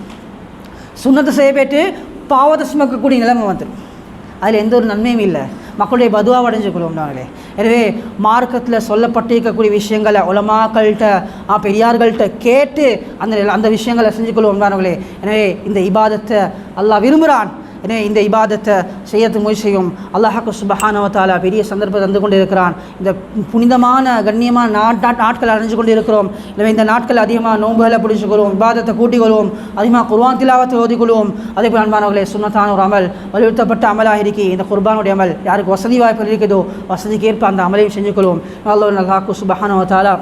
Speaker 1: சுண்ணத்தை செய்ய பேத்து பாவத்தை சுமக்கக்கூடிய நிலைமை வந்துடும். அதில் எந்த ஒரு நன்மையும் இல்லை, மக்களுடைய பதுவாக அடைஞ்சுக்கொள்வோம் நாங்களே. எனவே மார்க்கத்தில் சொல்லப்பட்டிருக்கக்கூடிய விஷயங்களை உலமாக்கள்கிட்ட பெரியார்கள்ட்ட கேட்டு அந்த விஷயங்களை செஞ்சுக்கொள்வோம் நாங்களே. எனவே இந்த இபாதத்தை அல்லாஹ் விரும்புகிறான். எனவே இந்த இபாதத்தை செய்யறதுக்கு முயற்சி செய்யும். அல்லாஹ்வுக்கு சுப்ஹானஹு வ தஆலா பெரிய சந்தர்ப்பத்தை தந்து கொண்டு இருக்கிறான். இந்த புனிதமான கண்ணியமான நாட்களை அடைஞ்சு கொண்டு இருக்கிறோம். எனவே இந்த நாட்கள் அதிகமாக நோன்புகளை பிடிச்சிக்கொள்வோம், இபாதத்தை கூட்டிக் கொள்வோம், அதிகமாக குர்ஆன் திலாவத்தை ஓதிக்கொள்வோம். அதே போல் அன்பானவர்களே, சுன்னத்தான ஒரு அமல், வலியுறுத்தப்பட்ட அமலாக இருக்கி இந்த குர்பானுடைய அமல் யாருக்கு வசதி வாய்ப்பு இருக்குதோ வசதிக்கு ஏற்ப அந்த அமலையும் செஞ்சு கொள்வோம். அல்லாஹ்வுக்கு சுப்ஹானஹு வ தஆலா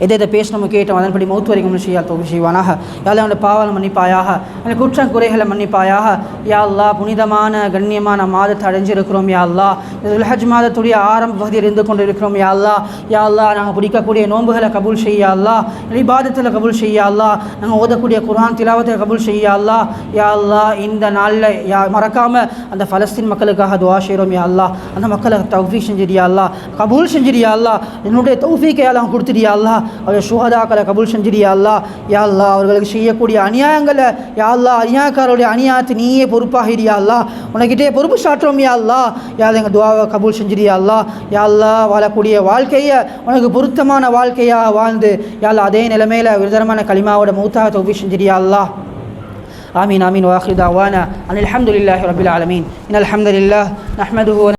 Speaker 1: எதை பேசணும் கேட்டோம் அதன்படி மௌத்து வரைக்கும் செய்யால் தௌஃபீக் செய்வானாக. யா அல்லாஹ் என்னுடைய பாவங்களை மன்னிப்பாயாக, எனக்கு குற்றம் குறைகளை மன்னிப்பாயாக. யா அல்லாஹ் புனிதமான கண்ணியமான மாதத்தை அடைஞ்சிருக்கிறோம். யா அல்லாஹ் துல்ஹஜ் மாதத்துடைய ஆரம்ப பகுதியில் இருந்து கொண்டு இருக்கிறோம். யா அல்லாஹ், யா அல்லாஹ் நாங்கள் பிடிக்கக்கூடிய நோன்புகளை கபூல் செய்யா அல்லாஹ், இபாதத்தில் கபூல் செய்யா அல்லாஹ், நாங்கள் ஓதக்கூடிய குர்ஆன் திலாவத்தை கபூல் செய்யா அல்லாஹ். யா அல்லாஹ் இந்த நாளில் மறக்காமல் அந்த பலஸ்தீன் மக்களுக்காக துஆ செய்கிறோம். யா அல்லாஹ் அந்த மக்களை தௌஃபீக் செஞ்சிடியா அல்லாஹ், கபூல் செஞ்சிடியா அல்லாஹ், என்னுடைய தௌஃபீக்கை எல்லாம் கொடுத்துடியா அல்லாஹ், அவருடைய சுஹதாக்களை கபூல் செஞ்சிடியா அல்லாஹ். யா அல்லாஹ் அவர்களுக்கு செய்யக்கூடிய அநியாயங்களை யா அல்லாஹ் அநியாயக்காரருடைய அநியாயத்தை நீயே பொறுப்பாகிறியா அல்லாஹ், உனக்கிட்டே பொறுப்பு சாட்டுறோம். யா அல்லாஹ், யா அல்லாஹ் எங்கள் துஆவை கபூல் செஞ்சிடியா அல்லாஹ். யா அல்லாஹ் வாழக்கூடிய வாழ்க்கையை உனக்கு பொருத்தமான வாழ்க்கையாக வாழ்ந்து யா அல்லாஹ் அதே நிலைமையில் விருதமான கலிமாவோட மௌத்தாக தௌஃபீக் செஞ்சிடியா அல்லாஹ். ஆமீன் ஆமீன். வாஹிர் தஅவானா அனில் ஹம்துலில்லாஹி ரப்பில் ஆலமீன். இன்னல் ஹம்துலில்லாஹ் நஹ்மதுஹு